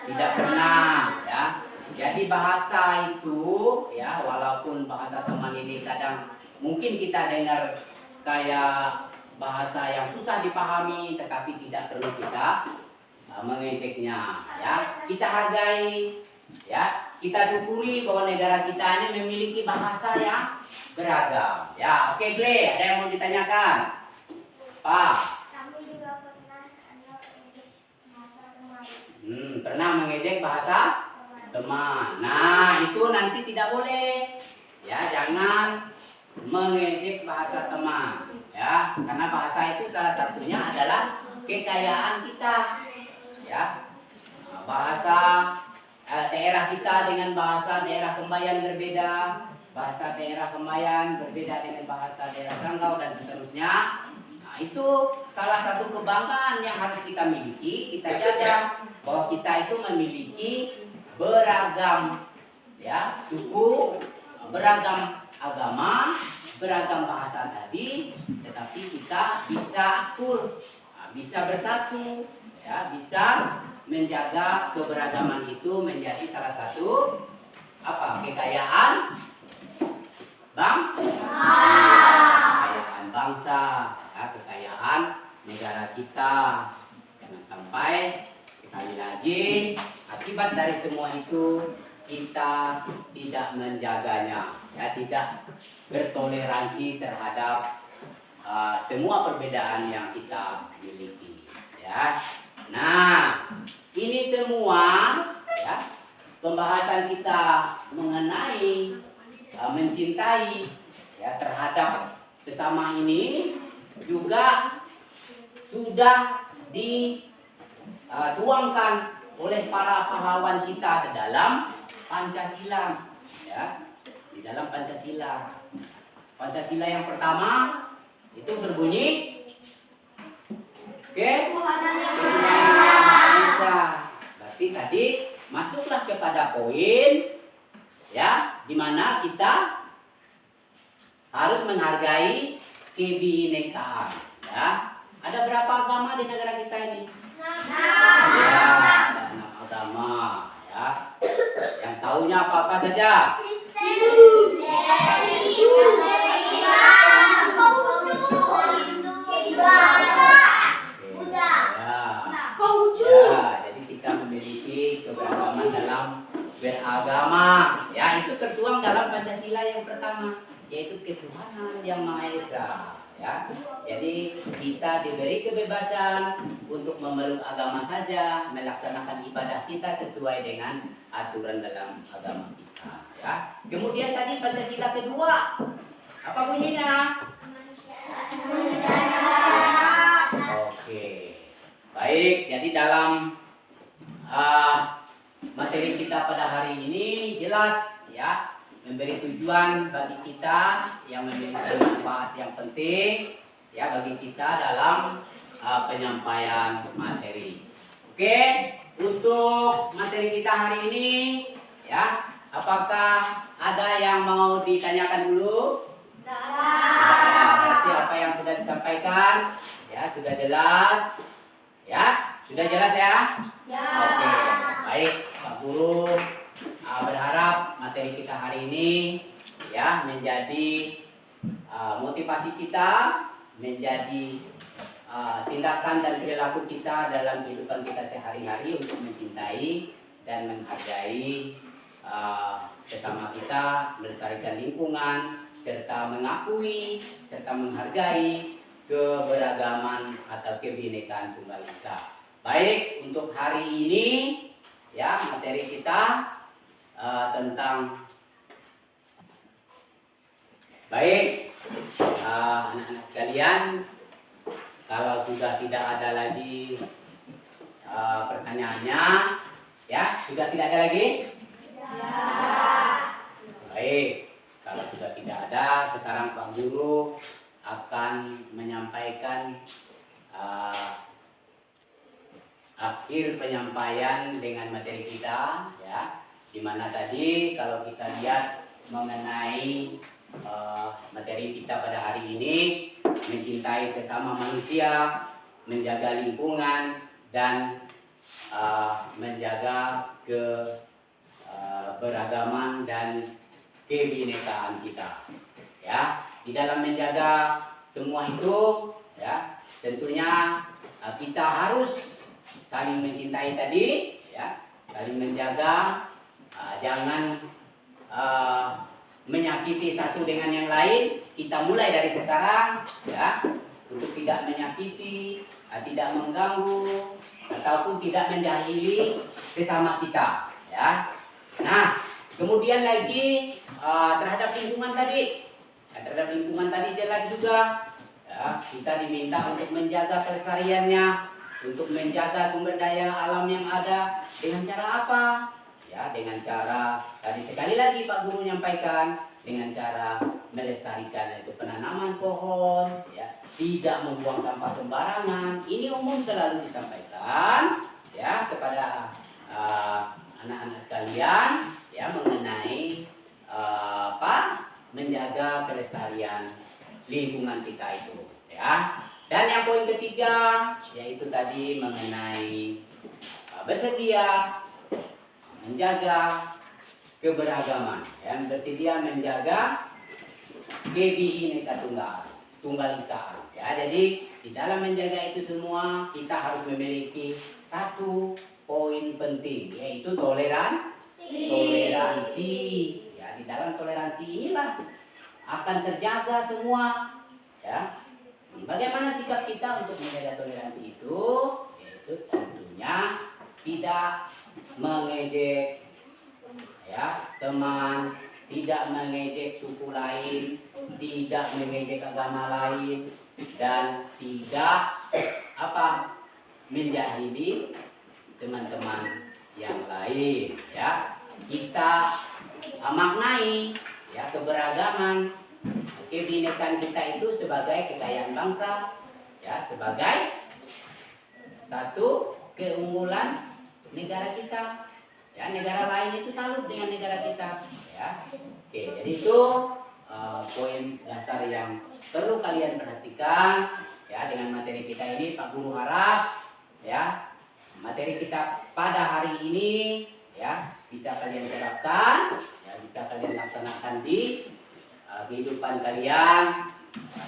Tidak pernah, ya. Jadi bahasa itu ya walaupun bahasa teman ini kadang mungkin kita dengar kayak bahasa yang susah dipahami, tetapi tidak perlu kita mengejeknya, ya. Kita hargai, ya. Kita syukuri bahwa negara kita ini memiliki bahasa yang beragam. Ya, oke, Gle, ada yang mau ditanyakan? Pak. Kami juga pernah mengejek bahasa teman. Pernah mengejek bahasa teman. Nah, itu nanti tidak boleh. Ya, jangan mengejek bahasa teman. Ya, karena bahasa itu salah satunya adalah kekayaan kita. Ya, bahasa daerah kita dengan bahasa daerah Kembayan berbeda, bahasa daerah Kembayan berbeda dengan bahasa daerah Sanggau dan seterusnya. Nah, itu salah satu kebanggaan yang harus kita miliki. Kita jaga bahwa kita itu memiliki beragam, ya, suku, beragam agama, beragam bahasa tadi, tetapi kita bisa akur, bisa bersatu, ya, bisa menjaga keberagaman itu menjadi salah satu apa? Kekayaan kekayaan bangsa, ya, kekayaan negara kita. Jangan sampai sekali lagi akibat dari semua itu kita tidak menjaganya, ya, tidak bertoleransi terhadap semua perbedaan yang kita miliki, ya. Nah, ini semua, ya, pembahasan kita mengenai mencintai, ya, terhadap sesama ini juga sudah dituangkan oleh para pahlawan kita di dalam Pancasila, ya, di dalam Pancasila. Pancasila yang pertama itu berbunyi, oke, Tuhan Maha Esa. Berarti tadi masuklah kepada poin, ya, di mana kita harus menghargai kebinekaan, ya. Ada berapa agama di negara kita ini? Ya, ada 6 agama, ya. Yang tahunya apa-apa saja? Ya, jadi kita memiliki keberagaman dalam beragama, ya, itu tertuang dalam Pancasila yang pertama, yaitu ketuhanan yang Maha Esa, ya. Jadi kita diberi kebebasan untuk memeluk agama saja, melaksanakan ibadah kita sesuai dengan aturan dalam agama kita, ya. Kemudian tadi Pancasila kedua, apa bunyinya? Oke, baik. Jadi dalam materi kita pada hari ini jelas, ya, memberi tujuan bagi kita yang memiliki manfaat yang penting, ya, bagi kita dalam penyampaian materi. Oke, untuk materi kita hari ini, ya, apakah ada yang mau ditanyakan dulu? Berarti apa yang sudah disampaikan, ya, sudah jelas, ya, sudah jelas, ya. Oke, baik, Pak Guru. Berharap materi kita hari ini, ya, menjadi motivasi kita, menjadi tindakan dan perilaku kita dalam kehidupan kita sehari-hari untuk mencintai dan menghargai sesama kita, melestarikan lingkungan, serta mengakui serta menghargai keberagaman atau kebinekaan Tunggal Ika. Baik, untuk hari ini, ya, materi kita tentang, baik, anak-anak sekalian, kalau sudah tidak ada lagi pertanyaannya, ya, sudah tidak ada lagi? Baik, kalau sudah tidak ada, sekarang Pak Guru akan menyampaikan akhir penyampaian dengan materi kita, ya, dimana tadi kalau kita lihat mengenai materi kita pada hari ini, mencintai sesama manusia, menjaga lingkungan, dan menjaga keberagaman dan kebinekaan kita, ya. Di dalam menjaga semua itu, ya, tentunya kita harus saling mencintai tadi, ya, saling menjaga, jangan menyakiti satu dengan yang lain. Kita mulai dari sekarang, ya, untuk tidak menyakiti, tidak mengganggu, ataupun tidak menjahili sesama kita, ya. Nah, kemudian lagi terhadap lingkungan tadi, terhadap lingkungan tadi jelas juga, ya, kita diminta untuk menjaga kelestariannya, untuk menjaga sumber daya alam yang ada dengan cara apa? Ya, dengan cara tadi sekali lagi Pak Guru menyampaikan, dengan cara melestarikan itu penanaman pohon, ya, tidak membuang sampah sembarangan. Ini umum selalu disampaikan, ya, kepada anak-anak sekalian, ya, mengenai menjaga kelestarian lingkungan kita itu, ya. Dan yang poin ketiga yaitu tadi mengenai bersedia menjaga keberagaman, ya, bersedia menjaga Kebinekaan Tunggal Ika. Ya, jadi di dalam menjaga itu semua kita harus memiliki satu poin penting, yaitu toleransi. Ya, di dalam toleransi inilah akan terjaga semua, ya. Bagaimana sikap kita untuk menjaga toleransi itu? Yaitu tentunya tidak mengejek, ya, teman, tidak mengejek suku lain, tidak mengejek agama lain, dan tidak menjahili teman-teman yang lain, ya. Kita maknai, ya, keberagaman, kebinekaan kita itu sebagai kekayaan bangsa, ya, sebagai satu keunggulan negara kita, ya. Negara lain itu salut dengan negara kita, ya. Oke, jadi itu poin dasar yang perlu kalian perhatikan, ya, dengan materi kita ini. Pak Guru harap, ya, materi kita pada hari ini, ya, bisa kalian terapkan, ya, bisa kalian laksanakan di kehidupan kalian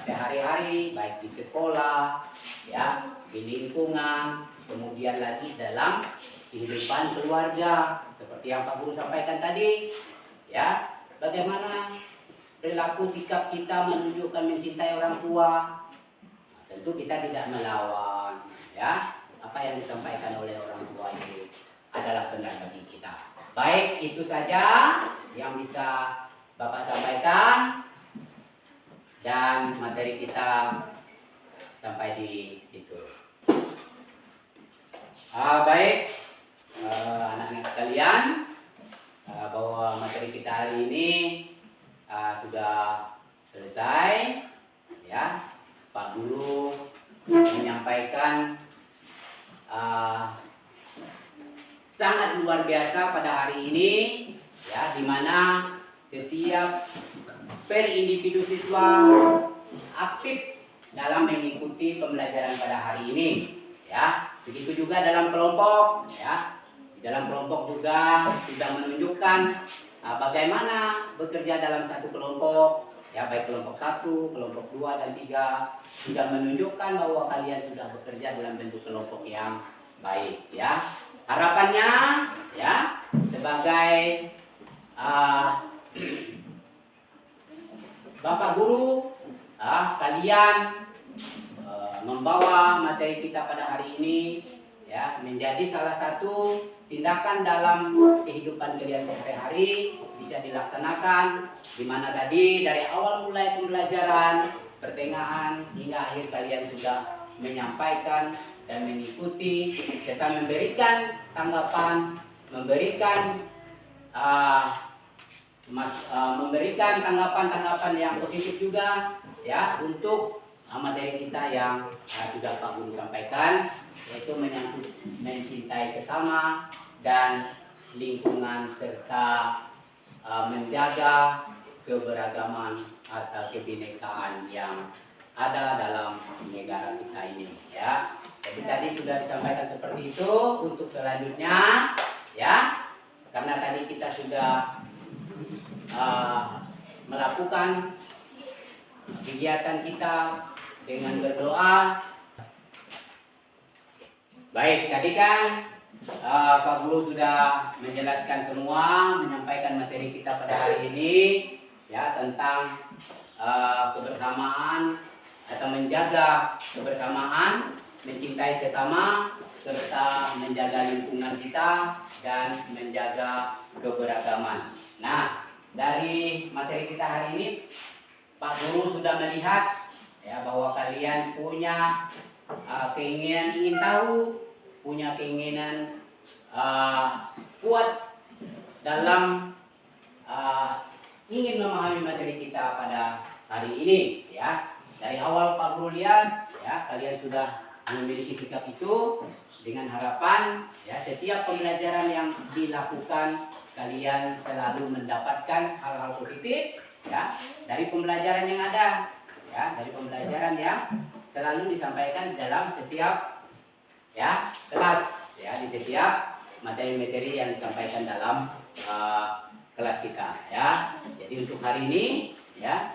sehari-hari, baik di sekolah, ya, di lingkungan, kemudian lagi dalam kehidupan keluarga, seperti yang Pak Guru sampaikan tadi, ya. Bagaimana perilaku sikap kita menunjukkan mencintai orang tua. Tentu kita tidak melawan, ya. Apa yang disampaikan oleh orang tua itu adalah benar bagi kita. Baik, itu saja yang bisa Bapak sampaikan, dan materi kita sampai di situ. Baik, anak-anak sekalian, bahwa materi kita hari ini sudah selesai, ya. Pak Guru menyampaikan sangat luar biasa pada hari ini, ya, di mana setiap per individu siswa aktif dalam mengikuti pembelajaran pada hari ini, ya. Begitu juga dalam kelompok, ya. Di dalam kelompok juga sudah menunjukkan bagaimana bekerja dalam satu kelompok, ya, baik kelompok 1, kelompok 2 dan 3 sudah menunjukkan bahwa kalian sudah bekerja dalam bentuk kelompok yang baik, ya. Harapannya, ya, sebagai Bapak Guru, kalian membawa materi kita pada hari ini, ya, menjadi salah satu tindakan dalam kehidupan kalian sehari-hari bisa dilaksanakan, di mana tadi dari awal mulai pembelajaran, pertengahan hingga akhir kalian sudah menyampaikan dan mengikuti serta memberikan tanggapan, memberikan tanggapan-tanggapan yang positif juga, ya, untuk materi kita yang sudah Pak Guru sampaikan, yaitu menyangkut mencintai sesama dan lingkungan serta menjaga keberagaman atau kebinekaan yang ada dalam negara kita ini, ya. Jadi tadi sudah disampaikan seperti itu. Untuk selanjutnya, ya, karena tadi kita sudah melakukan kegiatan kita dengan berdoa, Baik, tadi kan Pak Guru sudah menjelaskan semua, menyampaikan materi kita pada hari ini ya tentang kebersamaan atau menjaga kebersamaan, mencintai sesama, serta menjaga lingkungan kita dan menjaga keberagaman. Nah, dari materi kita hari ini, Pak Guru sudah melihat ya bahwa kalian punya keinginan ingin tahu, punya keinginan kuat dalam ingin memahami materi kita pada hari ini ya. Dari awal Pak Guru lihat ya kalian sudah memiliki sikap itu, dengan harapan ya setiap pembelajaran yang dilakukan kalian selalu mendapatkan hal-hal positif ya dari pembelajaran yang ada ya, dari pembelajaran yang selalu disampaikan dalam setiap ya kelas ya, di setiap materi-materi yang disampaikan dalam kelas kita ya. Jadi untuk hari ini ya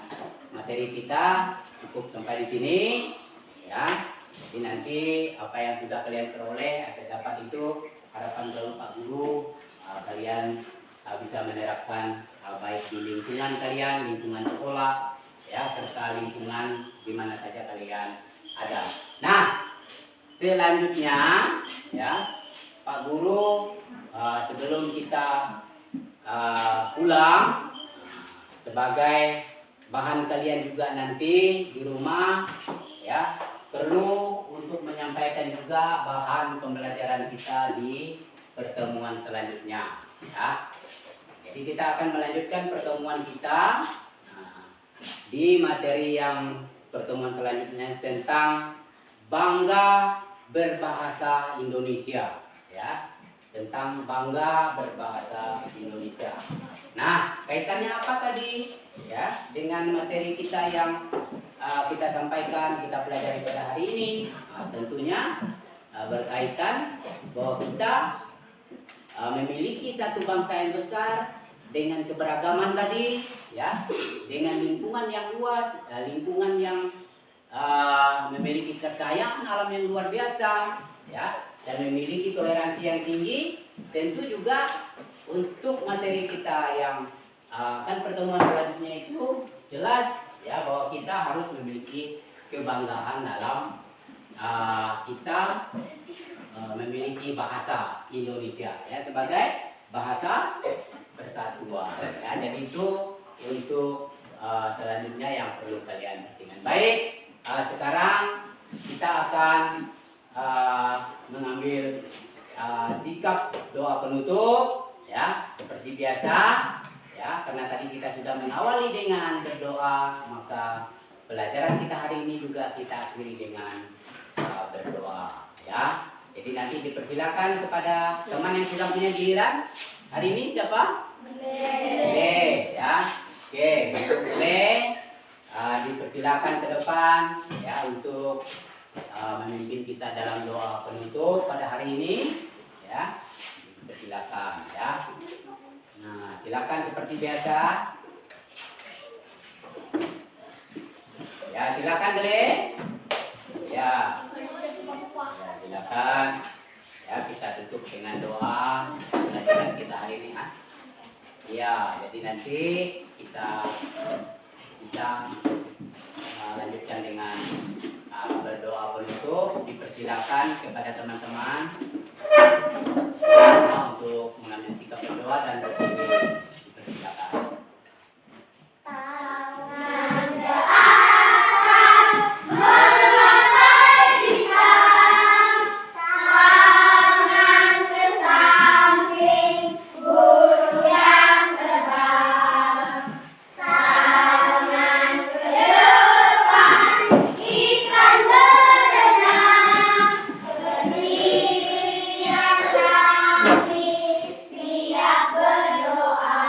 materi kita cukup sampai di sini ya. Jadi nanti apa yang sudah kalian peroleh atau dapat itu, harapan dari Pak Guru kalian bisa menerapkan baik di lingkungan kalian, lingkungan sekolah ya, serta lingkungan di mana saja kalian ada. Nah, selanjutnya ya Pak Guru sebelum kita pulang, sebagai bahan kalian juga nanti di rumah ya, perlu untuk menyampaikan juga bahan pembelajaran kita di pertemuan selanjutnya ya. Jadi kita akan melanjutkan pertemuan kita di materi yang pertemuan selanjutnya tentang bangga berbahasa Indonesia ya, tentang bangga berbahasa Indonesia. Nah, kaitannya apa tadi ya dengan materi kita yang kita sampaikan, kita pelajari pada hari ini? Tentunya berkaitan bahwa kita memiliki satu bangsa yang besar dengan keberagaman tadi ya, dengan lingkungan yang luas, lingkungan yang memiliki kekayaan alam yang luar biasa ya, dan memiliki toleransi yang tinggi. Tentu juga untuk materi kita yang kan pertemuan selanjutnya itu jelas ya bahwa kita harus memiliki kebanggaan dalam kita memiliki bahasa Indonesia ya sebagai bahasa persatuan ya. Jadi itu untuk selanjutnya yang perlu kalian perhatikan. Baik, sekarang kita akan mengambil sikap doa penutup ya, seperti biasa ya, karena tadi kita sudah mengawali dengan berdoa, maka pelajaran kita hari ini juga kita akhiri dengan berdoa ya. Jadi nanti dipersilakan kepada teman yang sudah punya giliran. Hari ini siapa? Yes ya. Oke, boleh dipersilakan ke depan ya untuk memimpin kita dalam doa penutup pada hari ini ya. Dipersilakan ya. Nah, silakan seperti biasa. Ya, silakan Dele. Ya. Silakan. Ya, kita tutup dengan doa pelajaran kita hari ini ya. Ya, jadi nanti kita bisa lanjutkan dengan berdoa penutup. Dipersilakan kepada teman-teman untuk mengambil sikap berdoa dan berdiri. Dipersilakan. Tangan ke atas, memerdekakan. Tangan ke samping, burung yang terbang. Tangan ke depan, ikan berenang. Berdiri yang rapi, siap berdoa.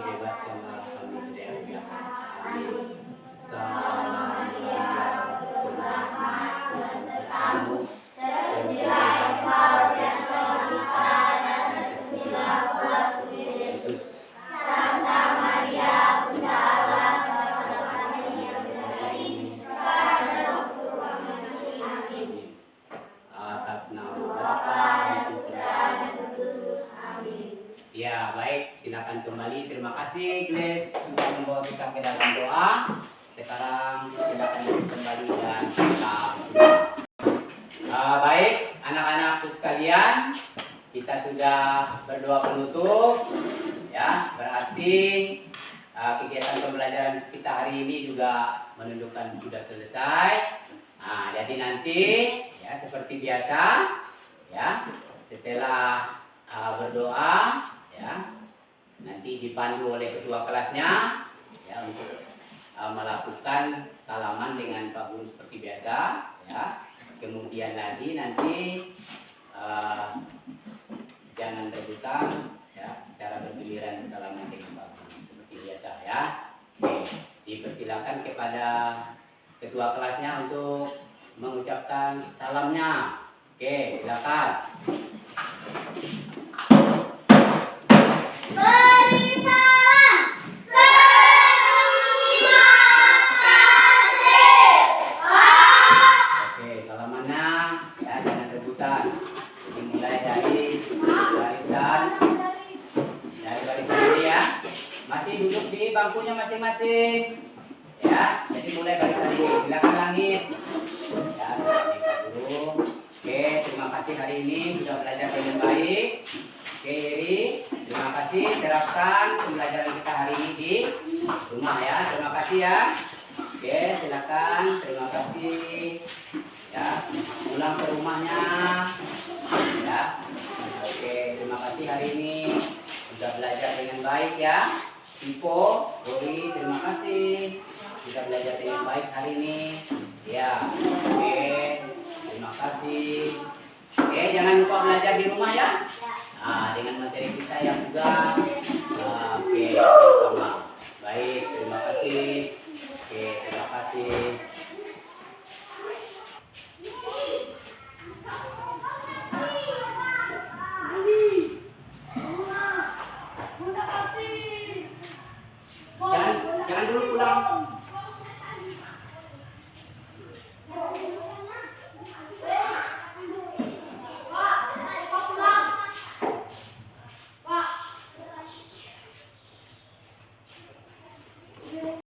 bebaskanlah kami dari jahat. Amin. Salam berrahmat besertamu, terpujilah Engkau di antara wanita dan terpujilah buah bibir Yesus. Santa Maria, Bunda Allah, doakanlah kami yang berdosa ini, sekarang dan waktu kami mati. Amin. Atas nama Bapa Bapa dan Putra dan Roh Kudus. Amin. Ya, baik, silakan kembali. Terima kasih, Gles, sudah membawa kita ke dalam doa. Sekarang silakan kembali dan kita berdoa. Baik, anak-anakku sekalian, kita sudah berdoa penutup. Ya, berarti kegiatan pembelajaran kita hari ini juga menunjukkan sudah selesai. Nah, jadi nanti ya seperti biasa, ya setelah berdoa, ya nanti dipandu oleh ketua kelasnya ya untuk melakukan salaman dengan Pak Guru seperti biasa ya. Kemudian lagi nanti jangan rebutan ya, secara bergiliran salaman dengan Pak Guru seperti biasa ya. Oke, dipersilakan kepada ketua kelasnya untuk mengucapkan salamnya. Oke, silakan. Beri salam. Terima kasih. Oke, salamannya ya jangan rebutan. Dimulai dari barisan ini ya. Masih duduk di bangkunya masing-masing. Ya, jadi mulai barisan ini. Silakan Langit. Ya, ini Pak Guru. Oke, terima kasih hari ini sudah belajar dengan baik. Oke, Iri, terima kasih. Terapkan pembelajaran kita hari ini di rumah ya. Terima kasih ya. Oke, silakan. Terima kasih. Ya, pulang ke rumahnya. Ya. Oke, terima kasih hari ini sudah belajar dengan baik ya. Ipo, Dori, terima kasih sudah belajar dengan baik hari ini. Ya, oke, terima kasih. Oke, jangan lupa belajar di rumah ya. Nah, dengan materi kita yang juga. Oke, sama. Baik, terima kasih. Oke, terima kasih. Jangan dulu pulang.